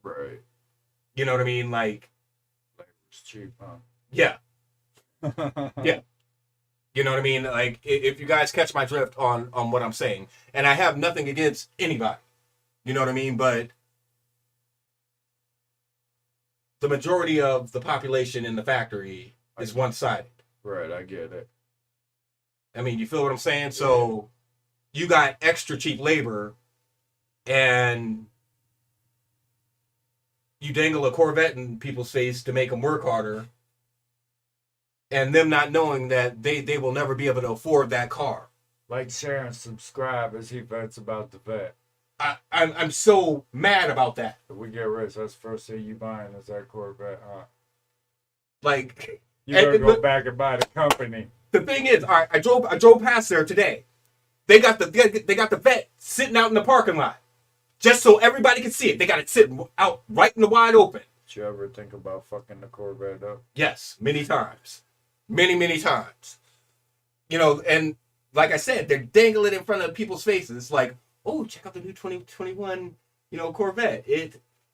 Right. You know what I mean? Like, labor's cheap, huh? Yeah. Yeah. You know what I mean? Like, if you guys catch my drift on what I'm saying, and I have nothing against anybody, you know what I mean? But the majority of the population in the factory is one-sided. Right, I get it. I mean, you feel what I'm saying? So you got extra cheap labor, and you dangle a Corvette in people's face to make them work harder, and them not knowing that they will never be able to afford that car. Like, share, and subscribe as he vents about the vet. I'm so mad about that. If we get rich, that's the first thing you buying is that Corvette, huh? Like, you better go back and buy the company. The thing is, all right, I drove past there today. They got the vet sitting out in the parking lot, just so everybody can see it. They got it sitting out right in the wide open. Did you ever think about fucking the Corvette up? Yes, many times. Many times. And like I said, they're dangling in front of people's faces like, oh, check out the new 2021, Corvette.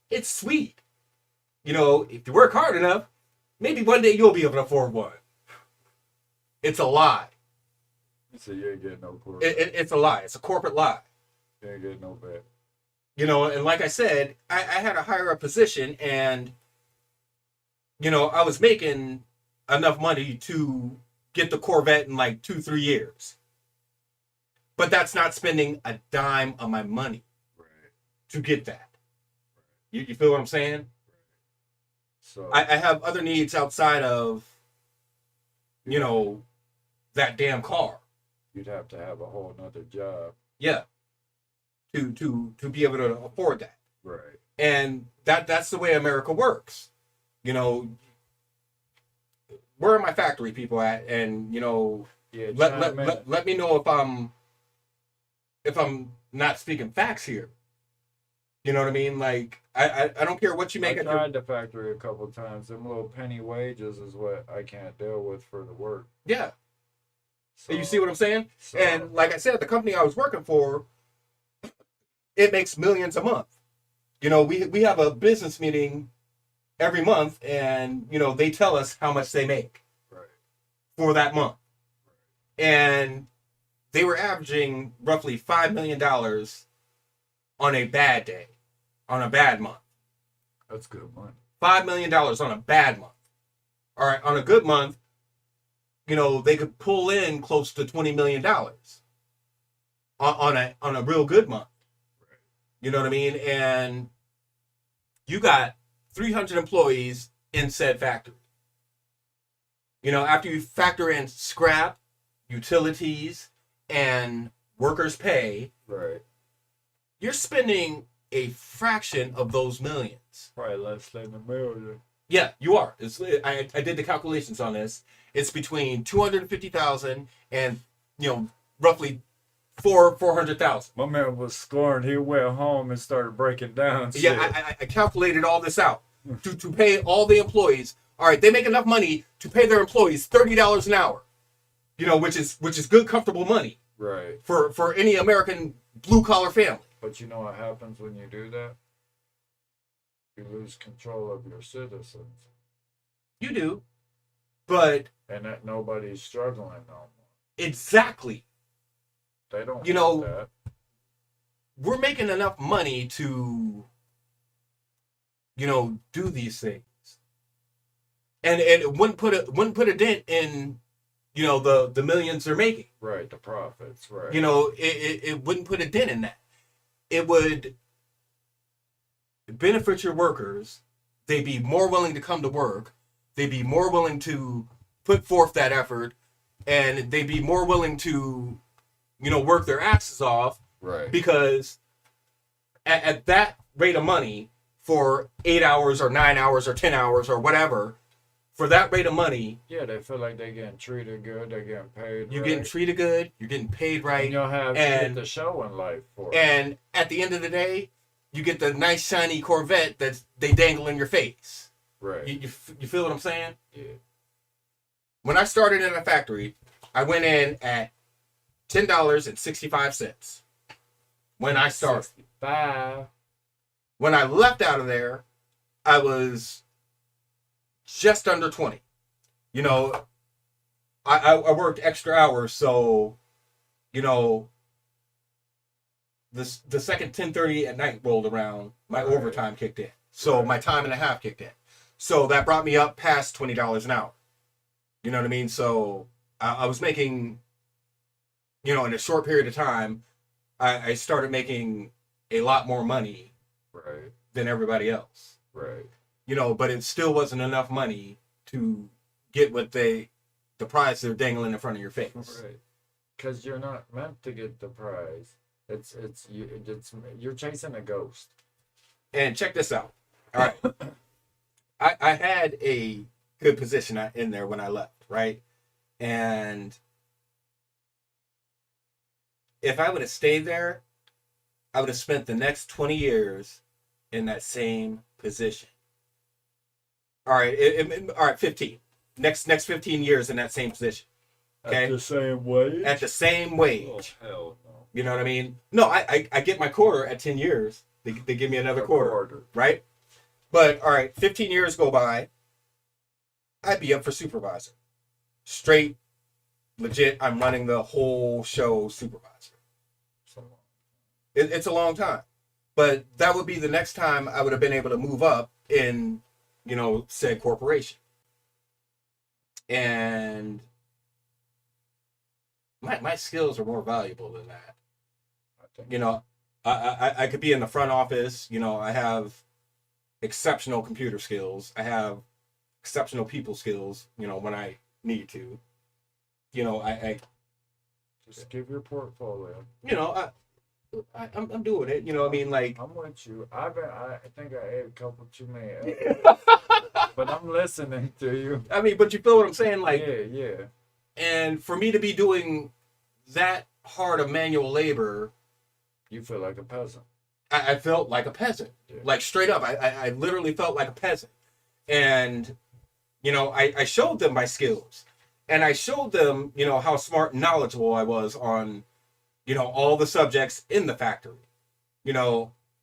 It's sweet. If you work hard enough, maybe one day you'll be able to afford one. It's a lie. So you ain't getting no Corvette. It's a lie. It's a corporate lie. You ain't getting no vet. And like I said, I had a higher up position, and I was making enough money to get the Corvette in like 2-3 years. But that's not spending a dime of my money to get that. You feel what I'm saying? So I have other needs outside of, that damn car. You'd have to have a whole nother job. Yeah. To be able to afford that. Right. And that's the way America works. Where are my factory people at? And let me know if I'm not speaking facts here. You know what I mean? Like, I don't care what you make. I tried the factory a couple times. Them little penny wages is what I can't deal with for the work. Yeah. So, you see what I'm saying? And like I said, the company I was working for, it makes millions a month. We have a business meeting every month, and they tell us how much they make for that month. And they were averaging roughly $5 million on a bad day, on a bad month. That's good money. $5 million on a bad month. All right, on a good month, they could pull in close to $20 million on a real good month. You know what I mean? And you got 300 employees in said factory. After you factor in scrap, utilities, and workers' pay, right, you're spending a fraction of those millions. Probably less than $1 million. Yeah, you are. I did the calculations on this. It's between $250,000 and roughly $400,000. My man was scoring. He went home and started breaking down. Shit. Yeah, I calculated all this out to pay all the employees. All right, they make enough money to pay their employees $30 an hour. Which is good, comfortable money. Right. For any American blue collar family. But you know what happens when you do that? You lose control of your citizens. You do. But and that nobody's struggling no more. Exactly. They don't you want know, that. we're making enough money to, do these things. And it wouldn't put a dent in, the millions they're making. Right, the profits, right. It wouldn't put a dent in that. It would benefit your workers. They'd be more willing to come to work. They'd be more willing to put forth that effort, and they'd be more willing to, work their asses off. Right. Because at that rate of money for 8 hours or 9 hours or 10 hours or whatever, for that rate of money, yeah, they feel like they're getting treated good. They're getting paid. you're right. getting treated good. You're getting paid right. And you'll have and the show in life for it. And at the end of the day, you get the nice shiny Corvette that they dangle in your face. Right. You feel what I'm saying? Yeah. When I started in a factory, I went in at $10.65. When I started. 65. When I left out of there, I was just under 20. I worked extra hours, so, the second 10:30 at night rolled around, my overtime kicked in. So my time and a half kicked in. So that brought me up past $20 an hour. You know what I mean? So I was making, in a short period of time, I started making a lot more money Right. than everybody else. Right. But it still wasn't enough money to get the prize they're dangling in front of your face. Right. Because you're not meant to get the prize. You're chasing a ghost. And check this out. All right. I had a good position in there when I left, right? And if I would have stayed there, I would have spent the next 20 years in that same position. All right, all right, 15. Next 15 years in that same position. Okay? At the same wage? At the same wage. Oh, hell no. You know what I mean? No, I get my quarter at 10 years. They give me another quarter, right? But, all right, 15 years go by. I'd be up for supervisor. Straight, legit, I'm running the whole show supervisor. It's a long time. But that would be the next time I would have been able to move up in, said corporation. And my skills are more valuable than that. I could be in the front office. I have exceptional computer skills. I have exceptional people skills, when I need to. I just give your portfolio. I'm doing it. I mean, like, I'm with you. I think I ate a couple too many. But I'm listening to you. I mean, but you feel what I'm saying? Like, yeah. And for me to be doing that hard of manual labor, you feel like a peasant. I felt like a peasant. Yeah. Like, straight up. I literally felt like a peasant. And, I showed them my skills. And I showed them, how smart and knowledgeable I was on, all the subjects in the factory.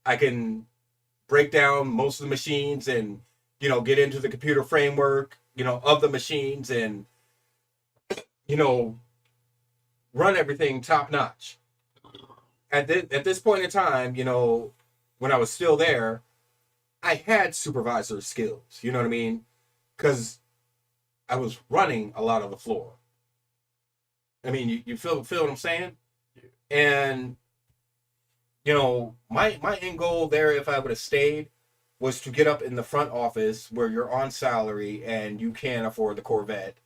I can break down most of the machines and, get into the computer framework, of the machines and, run everything top notch. At this point in time, when I was still there, I had supervisor skills. You know what I mean? Because I was running a lot of the floor. I mean, you feel what I'm saying? And, my end goal there, if I would have stayed, was to get up in the front office where you're on salary and you can't afford the Corvette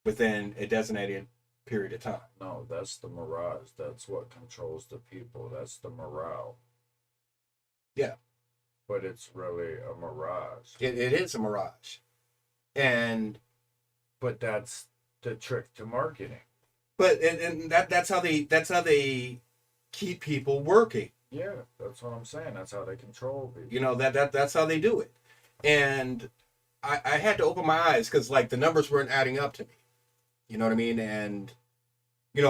within a designated period of time. No, that's the mirage. That's what controls the people. That's the morale. Yeah. But it's really a mirage. It is a mirage. But that's the trick to marketing. But and that's how they keep people working. Yeah, that's what I'm saying. That's how they control people. That's how they do it. And I had to open my eyes because, like, the numbers weren't adding up to me. You know what I mean? And,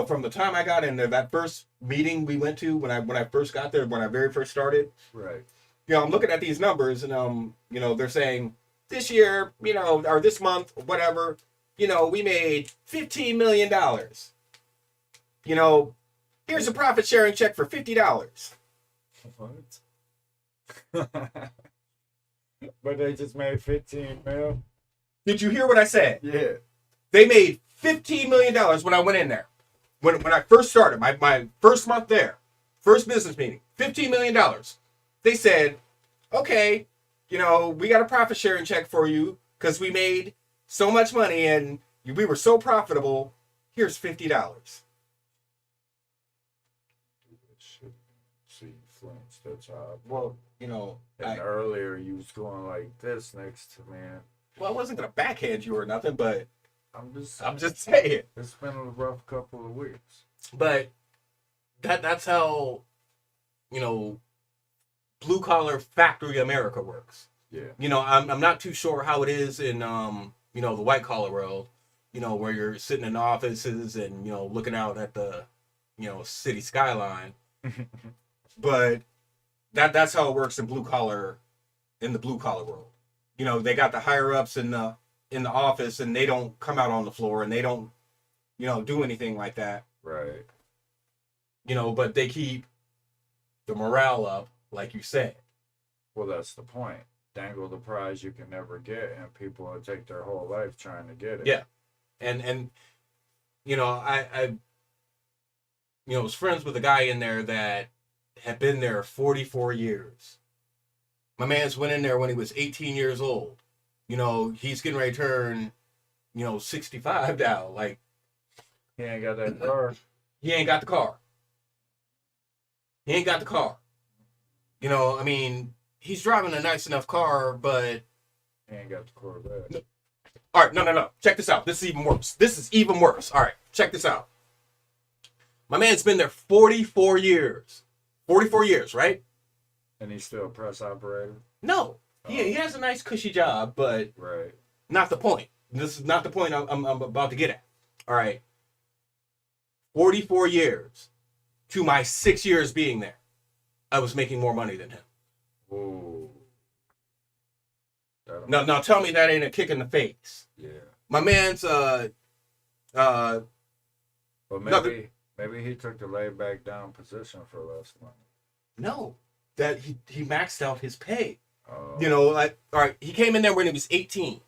from the time I got in there, that first meeting we went to when I first got there, when I very first started. Right. I'm looking at these numbers and, they're saying this year, or this month, whatever, we made $15 million. Here's a profit sharing check for $50. What? But they just made 15 mil. Did you hear what I said? Yeah. They made $15 million when I went in there. When I first started, my first month there, first business meeting, $15 million. They said, okay, we got a profit sharing check for you because we made so much money and we were so profitable. Here's $50. See, flinch, that's how. Well, And earlier you was going like this next to me. Well, I wasn't gonna backhand you or nothing, but I'm just saying. It's been a rough couple of weeks. But that's how blue collar factory America works. Yeah. I'm not too sure how it is in the white collar world, where you're sitting in offices and looking out at the city skyline. But that's how it works in the blue collar world. They got the higher ups in the office and they don't come out on the floor and they don't do anything like that. Right. But they keep the morale up, like you said. Well, that's the point. Dangle the prize you can never get, and people will take their whole life trying to get it. Yeah, and I was friends with a guy in there that had been there 44 years. My man's went in there when he was 18 years old. He's getting ready to turn 65 now. Like, he ain't got that car. He ain't got the car. He's driving a nice enough car, but he ain't got the Corvette. All right, no. Check this out. This is even worse. All right, check this out. My man's been there 44 years. 44 years, right? And he's still a press operator? No. He has a nice cushy job, but right. Not the point. This is not the point I'm about to get at. All right. 44 years to my 6 years being there, I was making more money than him. Whoa. Now tell me that ain't a kick in the face. Yeah. My man's But maybe he took the laid back down position for less money. No. That he maxed out his pay. Oh. All right, he came in there when he was 18.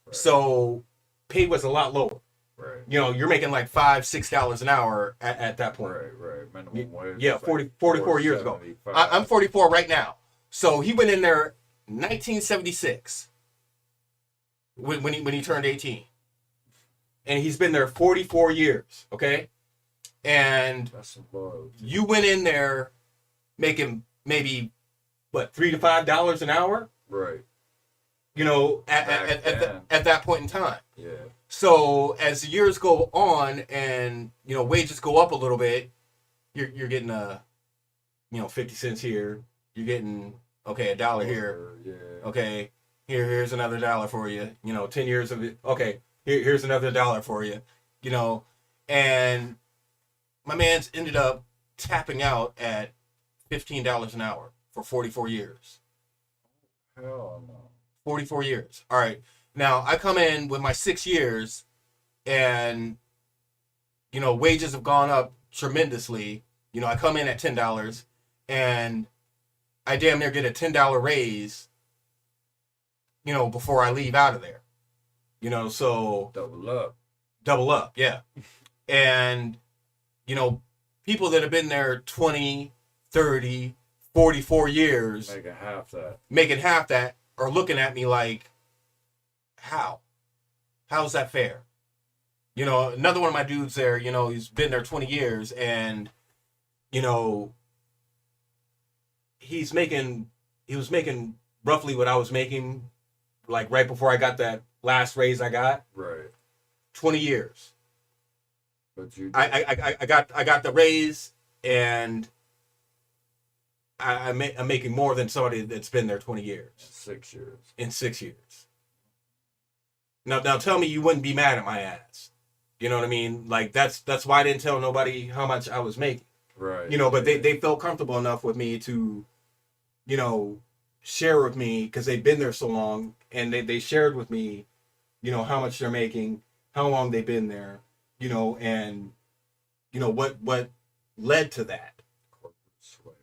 Right. So pay was a lot lower. Right. You're making like $5-6 an hour at that point. Right. Minimum wage. Yeah, 44 years ago. I'm 44 right now. So he went in there 1976 when he turned 18. And he's been there 44 years, okay? And that's some low. You went in there making maybe $3 to $5 an hour? Right. At that point in time. Yeah. So as the years go on and wages go up a little bit, you're getting 50 cents here. You're getting $1 here. Yeah. Okay, here's another $1 for you. 10 years of it. Okay, here's another $1 for you. And my man's ended up tapping out at $15 an hour for 44 years. Hell no. 44 years. All right. Now, I come in with my 6 years and, wages have gone up tremendously. I come in at $10 and I damn near get a $10 raise, before I leave out of there. So. Double up, yeah. And, people that have been there 20, 30, 44 years. Making half that are looking at me like, how? How's that fair? Another one of my dudes there, he's been there 20 years and, he was making roughly what I was making, like right before I got that last raise I got. Right. 20 years. But you I got the raise and I'm making more than somebody that's been there 20 years. 6 years. In 6 years. Now tell me you wouldn't be mad at my ass. You know what I mean? Like that's why I didn't tell nobody how much I was making. Right. But they felt comfortable enough with me to, share with me because they've been there so long and they shared with me, how much they're making, how long they've been there, and what led to that. Corporate slavery.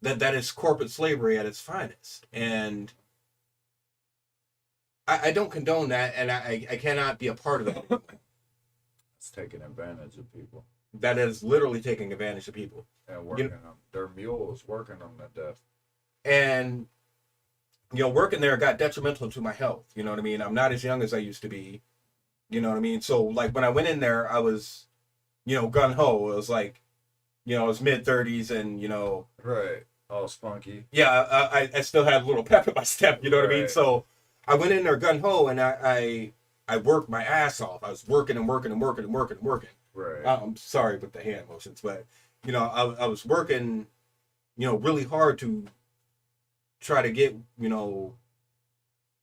That is corporate slavery at its finest. And I don't condone that, and I cannot be a part of that. It's taking advantage of people. That is literally taking advantage of people. And working them. They're mules working them to death. And, working there got detrimental to my health. You know what I mean? I'm not as young as I used to be. You know what I mean? So, like, when I went in there, I was, gung-ho. It was like, I was mid-30s and, Right. All spunky. Yeah, I still had a little pep in my step. You know what I mean? So I went in there gung-ho, and I worked my ass off. I was working and working and working and working and working. Right. I'm sorry with the hand motions, but, I was working, really hard to try to get,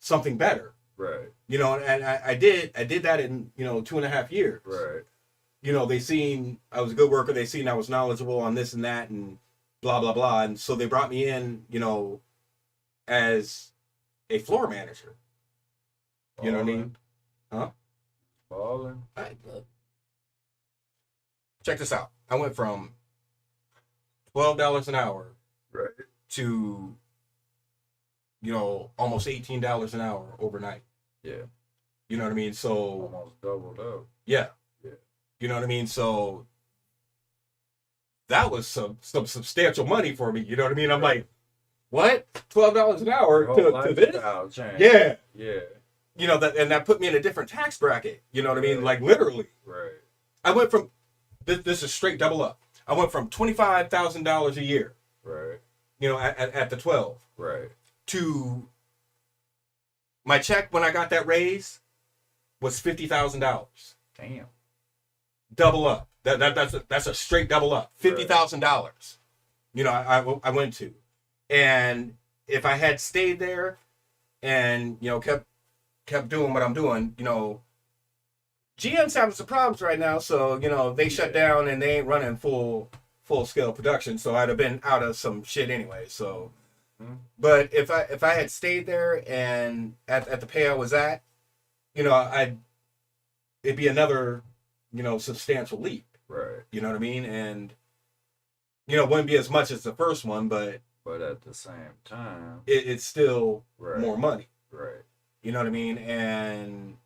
something better. Right. And I did that in, 2.5 years. Right. They seen I was a good worker. They seen I was knowledgeable on this and that and blah, blah, blah. And so they brought me in, as a floor manager. You know what I mean? Huh? Balling. Check this out. I went from $12 an hour Right. to, almost $18 an hour overnight. Yeah. You know what I mean? So Almost doubled up. yeah. Yeah. You know what I mean? So that was some substantial money for me. You know what I mean? I'm like, what? $12 an hour to this? Change. Yeah. Yeah. That put me in a different tax bracket. You know what I mean? Like literally. Right. I went from this is straight double up. I went from $25,000 a year. Right. At the 12. Right. To my check when I got that raise was $50,000. Damn. Double up. That's a straight double up. $50,000. I went to, and if I had stayed there, and kept doing what I'm doing, GM's having some problems right now, so they shut down and they ain't running full scale production. So I'd have been out of some shit anyway. So, but if I had stayed there and at the pay I was at, it'd be another substantial leap. Right. You know what I mean? And wouldn't be as much as the first one, but at the same time, it's still more money. Right. You know what I mean? And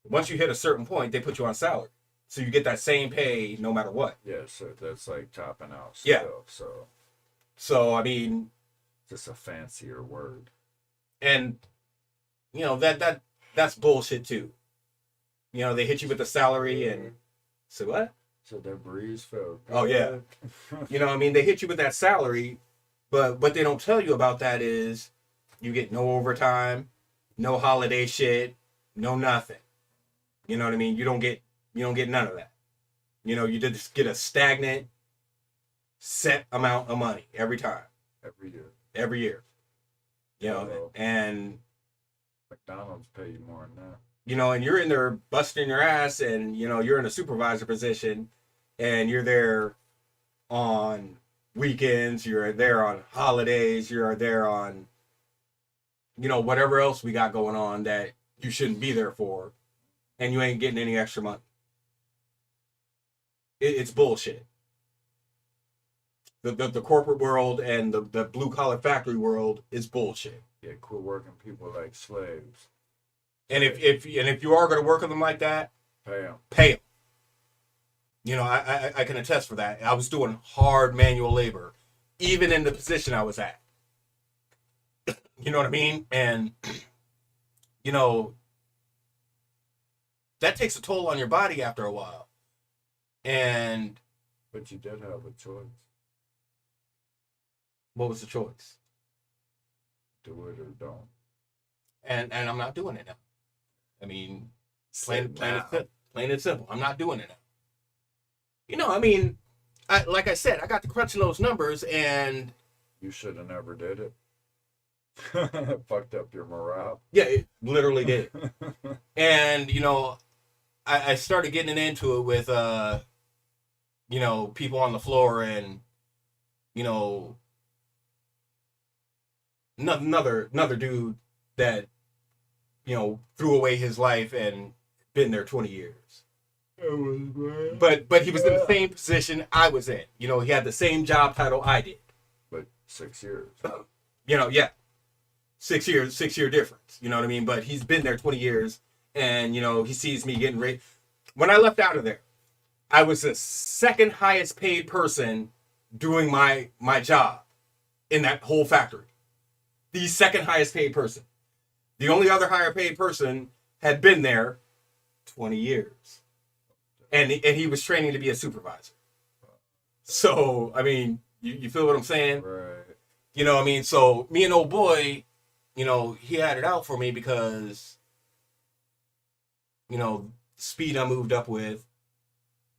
once you hit a certain point, they put you on salary. So you get that same pay no matter what. Yeah, so that's like topping out still. Yeah. So I mean, just a fancier word. And that's bullshit too. They hit you with the salary and so what? So that breeze felt good. Oh yeah. They hit you with that salary, but what they don't tell you about that is you get no overtime, no holiday shit, no nothing. You know what I mean? You don't get none of that. You just get a stagnant set amount of money every time. Every year. And McDonald's pay you more than that. And you're in there busting your ass and, you're in a supervisor position and you're there on weekends, you're there on holidays, you're there on, whatever else we got going on that you shouldn't be there for, and you ain't getting any extra money. It's bullshit. The corporate world and the blue collar factory world is bullshit. Yeah, quit working people like slaves. And if you are going to work with them like that, pay them. I can attest for that. I was doing hard manual labor, even in the position I was at. You know what I mean? And that takes a toll on your body after a while. But you did have a choice. What was the choice? Do it or don't. And I'm not doing it now. I mean, plain and simple. I'm not doing it now. Like I said, I got to crunching those numbers, and you should have never did it. Fucked up your morale. Yeah, it literally did. And I started getting into it with people on the floor, and another dude that threw away his life and been there 20 years. But he was in the same position I was in. You know, he had the same job title I did. But 6 years. You know, yeah. 6 years, 6 year difference. You know what I mean? But he's been there 20 years, and you know, he sees me getting ready. When I left out of there, I was the second highest paid person doing my job in that whole factory. The second highest paid person. The only other higher paid person had been there 20 years. And he was training to be a supervisor. So, I mean, you feel what I'm saying? Right. You know what I mean? So, me and old boy, you know, he had it out for me because, you know, speed I moved up with,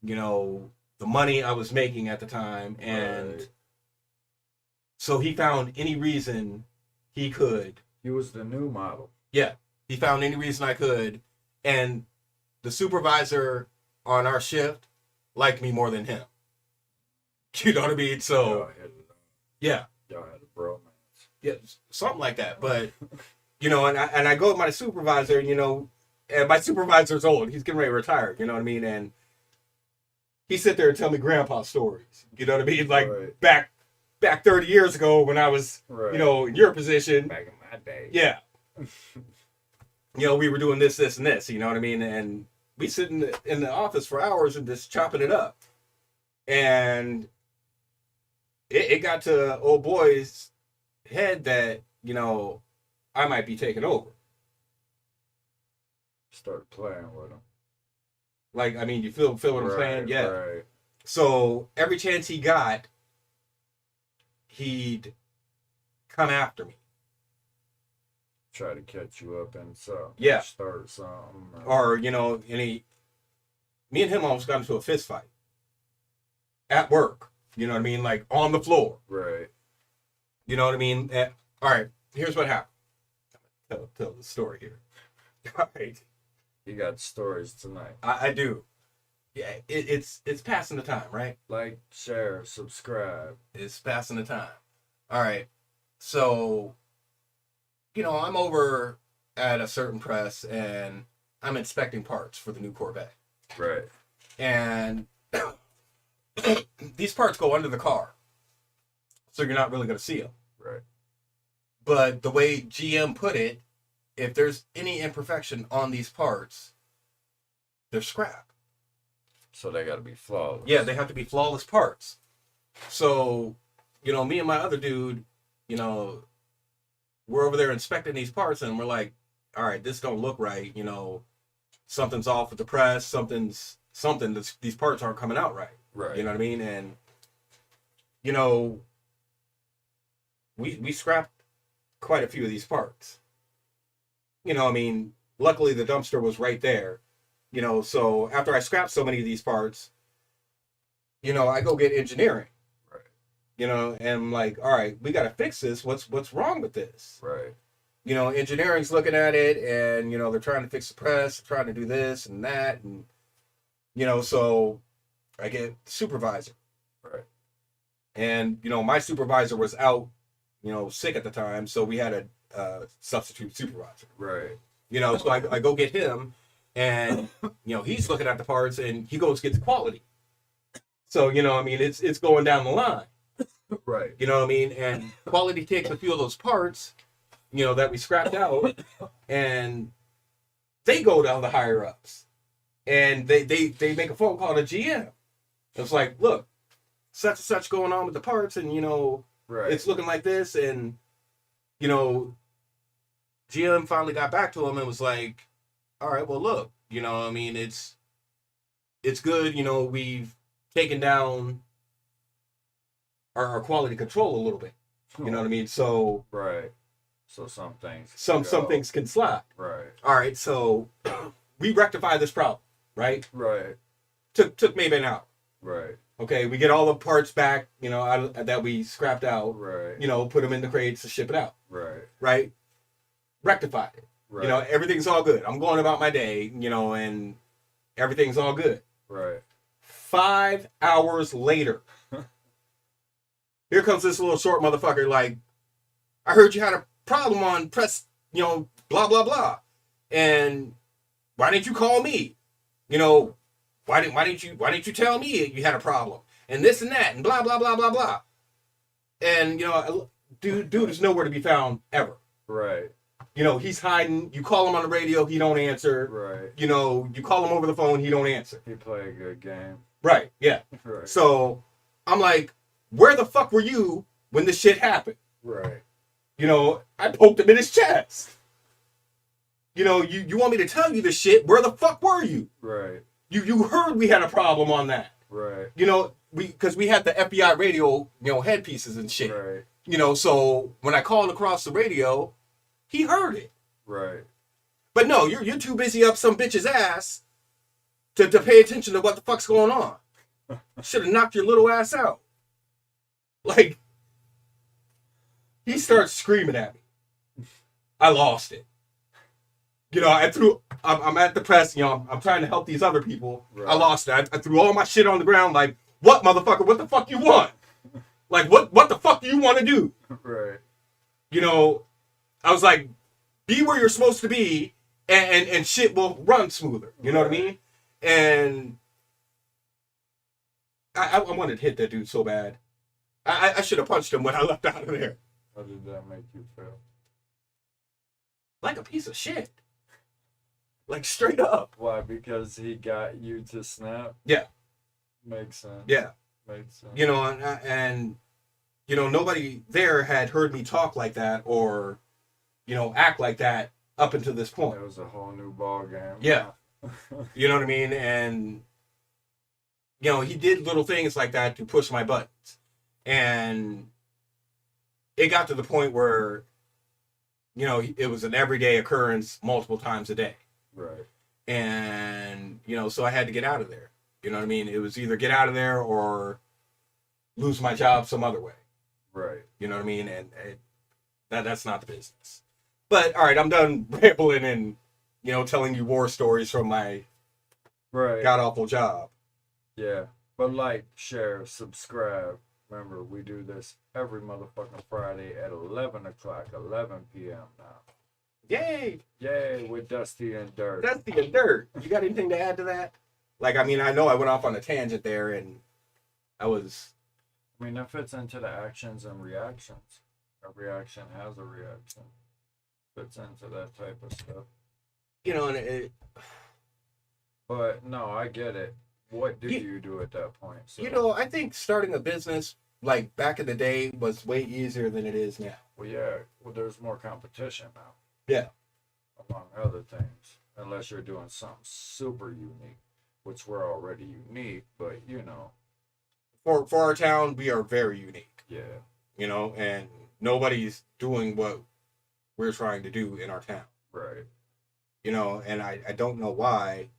you know, the money I was making at the time. And right. So he found any reason he could. He was the new model. Yeah. He found any reason I could. And the supervisor on our shift liked me more than him. You know what I mean? So, yeah. Y'all had a bromance. Yeah, something like that. But, you know, and I go with my supervisor, you know, and my supervisor's old. He's getting ready to retire, you know what I mean? And he sit there and tell me grandpa stories. You know what I mean? Like, right. back 30 years ago when I was, right. you know, in your position. Back in my day. Yeah. You know, we were doing this, and this, you know what I mean? And we sit in the office for hours and just chopping it up. And it got to old boy's head that, you know, I might be taking over. Start playing with him. Like, I mean, you feel what I'm saying? Yeah. Right. So every chance he got, he'd come after me. Try to catch you up in something. Yeah. Start something. Or, you know, me and him almost got into a fist fight. At work. You know what I mean? Like, on the floor. Right. You know what I mean? All right, here's what happened. Tell the story here. All right. You got stories tonight. I do. Yeah, it's passing the time, right? Like, share, subscribe. It's passing the time. All right. So, you know, I'm over at a certain press and I'm inspecting parts for the new Corvette. Right. And these parts go under the car. So you're not really going to see them. Right. But the way GM put it, if there's any imperfection on these parts, they're scrap. So they got to be flawless. Yeah, they have to be flawless parts. So, you know, me and my other dude, you know, we're over there inspecting these parts and we're like, all right, this don't look right. You know, something's off with the press. Something. These parts aren't coming out right. Right. You know what I mean? And, you know, we scrapped quite a few of these parts. You know, I mean, luckily the dumpster was right there. You know, so after I scrapped so many of these parts, you know, I go get engineering. Right. You know, and I'm like, all right, we got to fix this. What's wrong with this? Right. You know, engineering's looking at it, and you know they're trying to fix the press, trying to do this and that, and you know, so I get supervisor. Right. And you know, my supervisor was out, you know, sick at the time, so we had a substitute supervisor. Right. You know, so I go get him, and you know, he's looking at the parts, and he goes gets quality. So you know, I mean, it's going down the line. Right. You know what I mean? And quality takes a few of those parts, you know, that we scrapped out, and they go down the higher ups, and they make a phone call to GM. It's like, look, such and such going on with the parts, and you know, right. It's looking like this, and you know, GM finally got back to him and was like, all right, well, look, you know, I mean, it's good, you know, we've taken down our quality control a little bit. You know what I mean? So right. So some things some things can slide. Right. All right, so we rectify this problem, right? Right. Took maybe an hour. Right. Okay, we get all the parts back, you know, that we scrapped out. Right. You know, put them in the crates to ship it out. Right. Right. Rectified it. Right. You know, everything's all good. I'm going about my day, you know, and everything's all good. Right. 5 hours later, here comes this little short motherfucker like, I heard you had a problem on press, you know, blah, blah, blah. And why didn't you call me? You know, why didn't you tell me you had a problem? And this and that and blah blah blah blah blah. And dude is nowhere to be found ever. Right. He's hiding. You call him on the radio, he don't answer. Right. You call him over the phone, he don't answer. He play a good game. Right. Yeah. Right. So I'm like, where the fuck were you when this shit happened? Right. I poked him in his chest. You want me to tell you this shit? Where the fuck were you? Right. You heard we had a problem on that. Right. Because we had the FBI radio, headpieces and shit. Right. So when I called across the radio, he heard it. Right. But no, you're too busy up some bitch's ass to pay attention to what the fuck's going on. Should have knocked your little ass out. Like, he starts screaming at me. I lost it. I'm at the press, I'm trying to help these other people. Right. I lost it. I threw all my shit on the ground like, what, motherfucker? What the fuck you want? Like, what the fuck do you want to do? Right. I was like, be where you're supposed to be and shit will run smoother. You know what I mean? And I wanted to hit that dude so bad. I should have punched him when I left out of there. How did that make you feel? Like a piece of shit. Like, straight up. Why? Because he got you to snap? Yeah. Makes sense. Yeah. Makes sense. And nobody there had heard me talk like that or, act like that up until this point. It was a whole new ball game. Yeah. You know what I mean? And, he did little things like that to push my buttons. And it got to the point where, it was an everyday occurrence multiple times a day. Right. And, so I had to get out of there. You know what I mean? It was either get out of there or lose my job some other way. Right. You know what I mean? And that's not the business. But, all right, I'm done rambling and, telling you war stories from my god-awful job. Yeah. But like, share, subscribe. Remember, we do this every motherfucking Friday at 11 o'clock, 11 p.m. now. Yay! Yay, with Dusty and Dirt. Dusty and Dirt. You got anything to add to that? Like, I know I went off on a tangent there, and that fits into the actions and reactions. A reaction has a reaction. Fits into that type of stuff. But, no, I get it. What did you do at that point? So. I think starting a business, like, back in the day was way easier than it is now. Well, yeah. Well, there's more competition now. Yeah. Among other things. Unless you're doing something super unique. Which we're already unique, but, For our town, we are very unique. Yeah. And nobody's doing what we're trying to do in our town. Right. And I don't know why.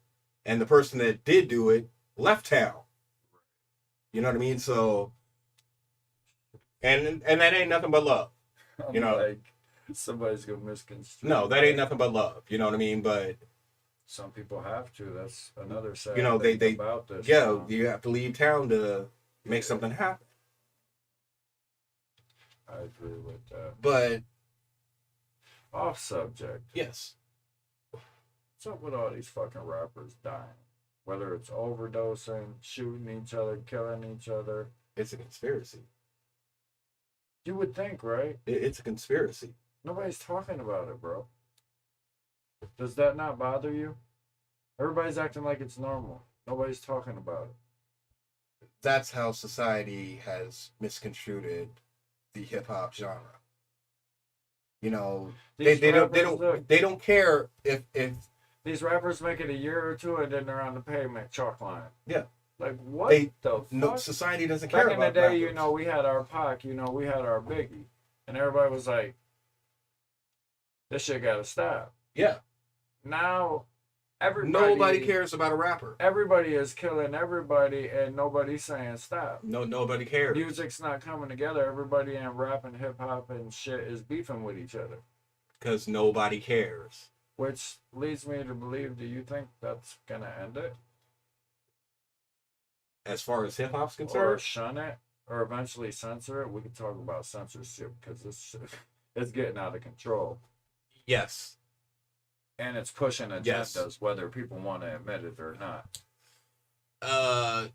And the person that did do it left town. You know what I mean? So, and that ain't nothing but love. Like, somebody's gonna misconstrue. No, that ain't nothing but love. You know what I mean? But some people have to. That's another sad thing they about this. Yeah, you have to leave town to make something happen. I agree with that. But off subject. Yes. What's up with all these fucking rappers dying? Whether it's overdosing, shooting each other, killing each other. It's a conspiracy. You would think, right? It's a conspiracy. Nobody's talking about it, bro. Does that not bother you? Everybody's acting like it's normal. Nobody's talking about it. That's how society has misconstrued the hip hop genre. They don't care if these rappers make it a year or two and then they're on the pavement chalk line. Yeah. Like, what the fuck? No, society doesn't care about back in the day, rappers. we had our Pac, we had our Biggie. And everybody was like, this shit gotta stop. Yeah. Now, nobody cares about a rapper. Everybody is killing everybody and nobody's saying stop. No, nobody cares. Music's not coming together. Everybody in rap and hip-hop and shit is beefing with each other. Because nobody cares. Which leads me to believe, do you think that's gonna end it? As far as hip hop's concerned? Or shun it? Or eventually censor it? We could talk about censorship because this shit is getting out of control. Yes. And it's pushing agendas, whether people want to admit it or not. uh,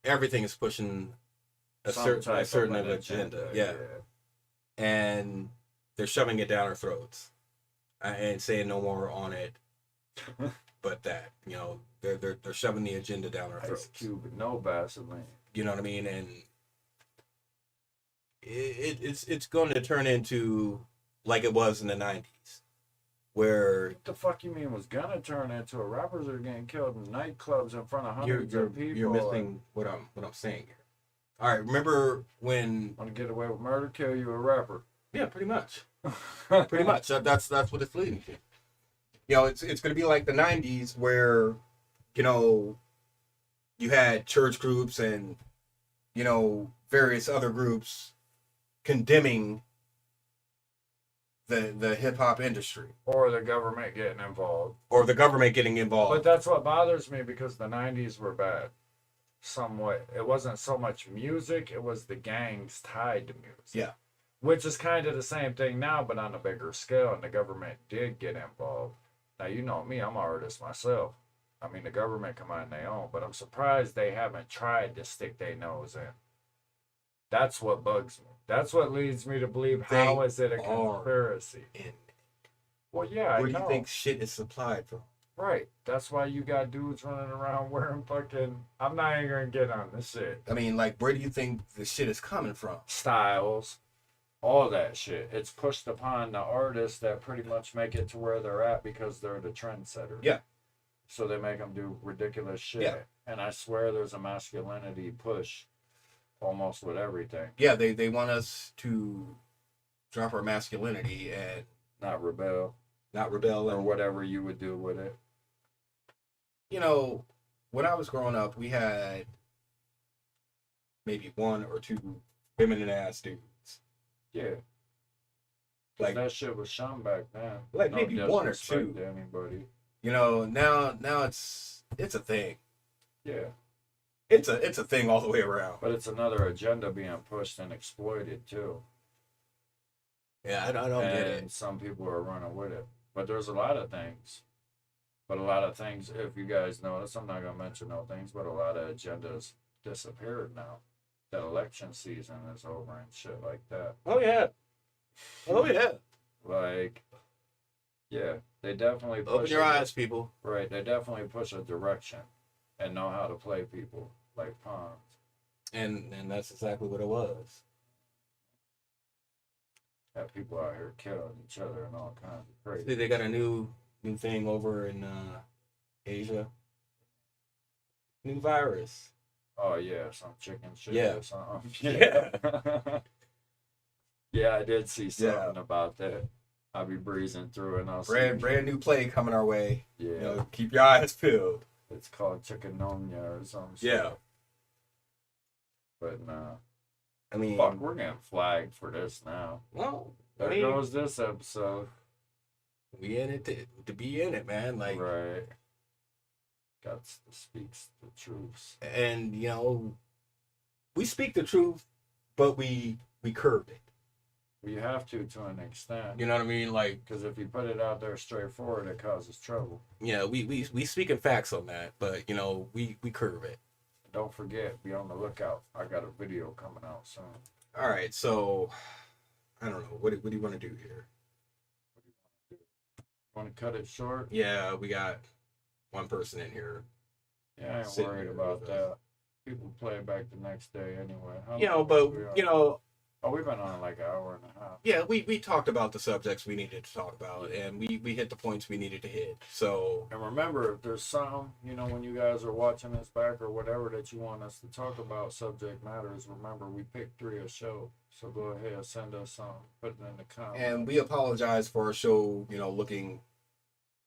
everything is pushing a Some certain type certain of an agenda. Yeah, and they're shoving it down our throats and saying no more on it, but that they're shoving the agenda down our Ice throats. Cube, no Vaseline. You know what I mean? And it's going to turn into like it was in the '90s, where What the fuck you mean was gonna turn into? Rappers are getting killed in nightclubs in front of you're hundreds you're of people. you're missing what I'm saying here. All right, remember when? Want to get away with murder? Kill you a rapper. Yeah, pretty much. Pretty much. That's what it's leading to. It's going to be like the '90s where, you had church groups and various other groups condemning the hip hop industry Or the government getting involved. or the government getting But involved. that's what bothers me because the 90s were bad. Somewhat. It wasn't so much music, it was the gangs tied to music. Yeah. Which is kind of the same thing now, but on a bigger scale, and the government did get involved. Now, you know me, I'm an artist myself. I mean, the government come on their own, but I'm surprised they haven't tried to stick their nose in. That's what bugs me. That's what leads me to believe, how is it a conspiracy? Well, yeah, Where I do know. you think shit is supplied from? Right. That's why you got dudes running around wearing fucking. I'm not even gonna get on this shit. I mean, like, where do you think the shit is coming from? Styles, all that shit. It's pushed upon the artists that pretty much make it to where they're at because they're the trendsetter. Yeah. So they make them do ridiculous shit. Yeah. And I swear there's a masculinity push almost with everything. Yeah, they want us to drop our masculinity and Not rebel. not rebel Or and whatever you would do with it. when I was growing up, we had maybe one or two feminine ass dudes. Yeah. Like That shit was shown back then. Like No maybe one or disrespect two. to anybody. Now it's a thing. Yeah. It's a thing all the way around. But it's another agenda being pushed and exploited too. Yeah, I don't get And it. some people are running with it. But there's a lot of things. But a lot of things, if you guys notice, I'm not going to mention no things, but a lot of agendas disappeared now. That election season is over and shit like that. Oh yeah. Oh yeah. Like, yeah, they definitely push Open your a- eyes, people. Right, they definitely push a direction and know how to play people like pawns. And that's exactly what it was. Have people out here killing each other and all kinds of See, crazy. they got a new thing over in Asia. New virus. Oh yeah, some chicken shit Yeah. or something. Yeah. Yeah, I did see something about that. I'll be breezing through and I'll see. Brand new play coming our way. Yeah, Keep your eyes peeled. it's called chickenomia or some shit. Yeah. But nah. I mean, Fuck, we're getting flagged for this now. well, There goes this episode. we in it to be in it, man. Like, Right. Got speaks the truth. and we speak the truth, but we curve it. We have to an extent. You know what I mean? Like, Because if you put it out there straightforward, it causes trouble. we speaking facts on that, but we curve it. Don't forget, be on the lookout. I got a video coming out soon. All right, so I don't know. What do you want to do here? Want to cut it short? Yeah, we got one person in here. Yeah, I ain't Sitting worried here about with that. People play it back the next day anyway. How But long we on? Oh, we've been on like an hour and a half. yeah, we talked about the subjects we needed to talk about, and we hit the points we needed to hit. So And remember, if there's something, when you guys are watching this back or whatever that you want us to talk about, subject matters, remember, we picked 3 a show. So go ahead, send us some, put it in the comments. and we apologize for our show, looking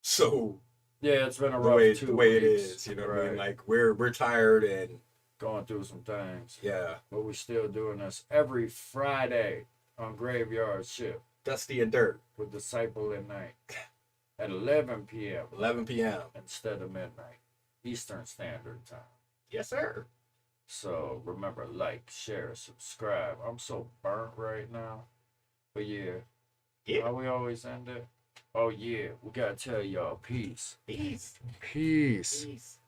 so Yeah, it's been a the rough way 2 the way it weeks. is. You know what I mean? Right. Like we're tired, and Going through some things. yeah, But we still doing this every Friday on GraveYard Shift dusty and dirt. with Desyple Nite at 11 p.m. 11 p.m. instead of midnight Eastern Standard Time. Yes, sir. So remember, like, share, subscribe. I'm so burnt right now. But yeah. How we always end it? Oh yeah, we gotta tell y'all peace. Peace. Peace. Peace. Peace.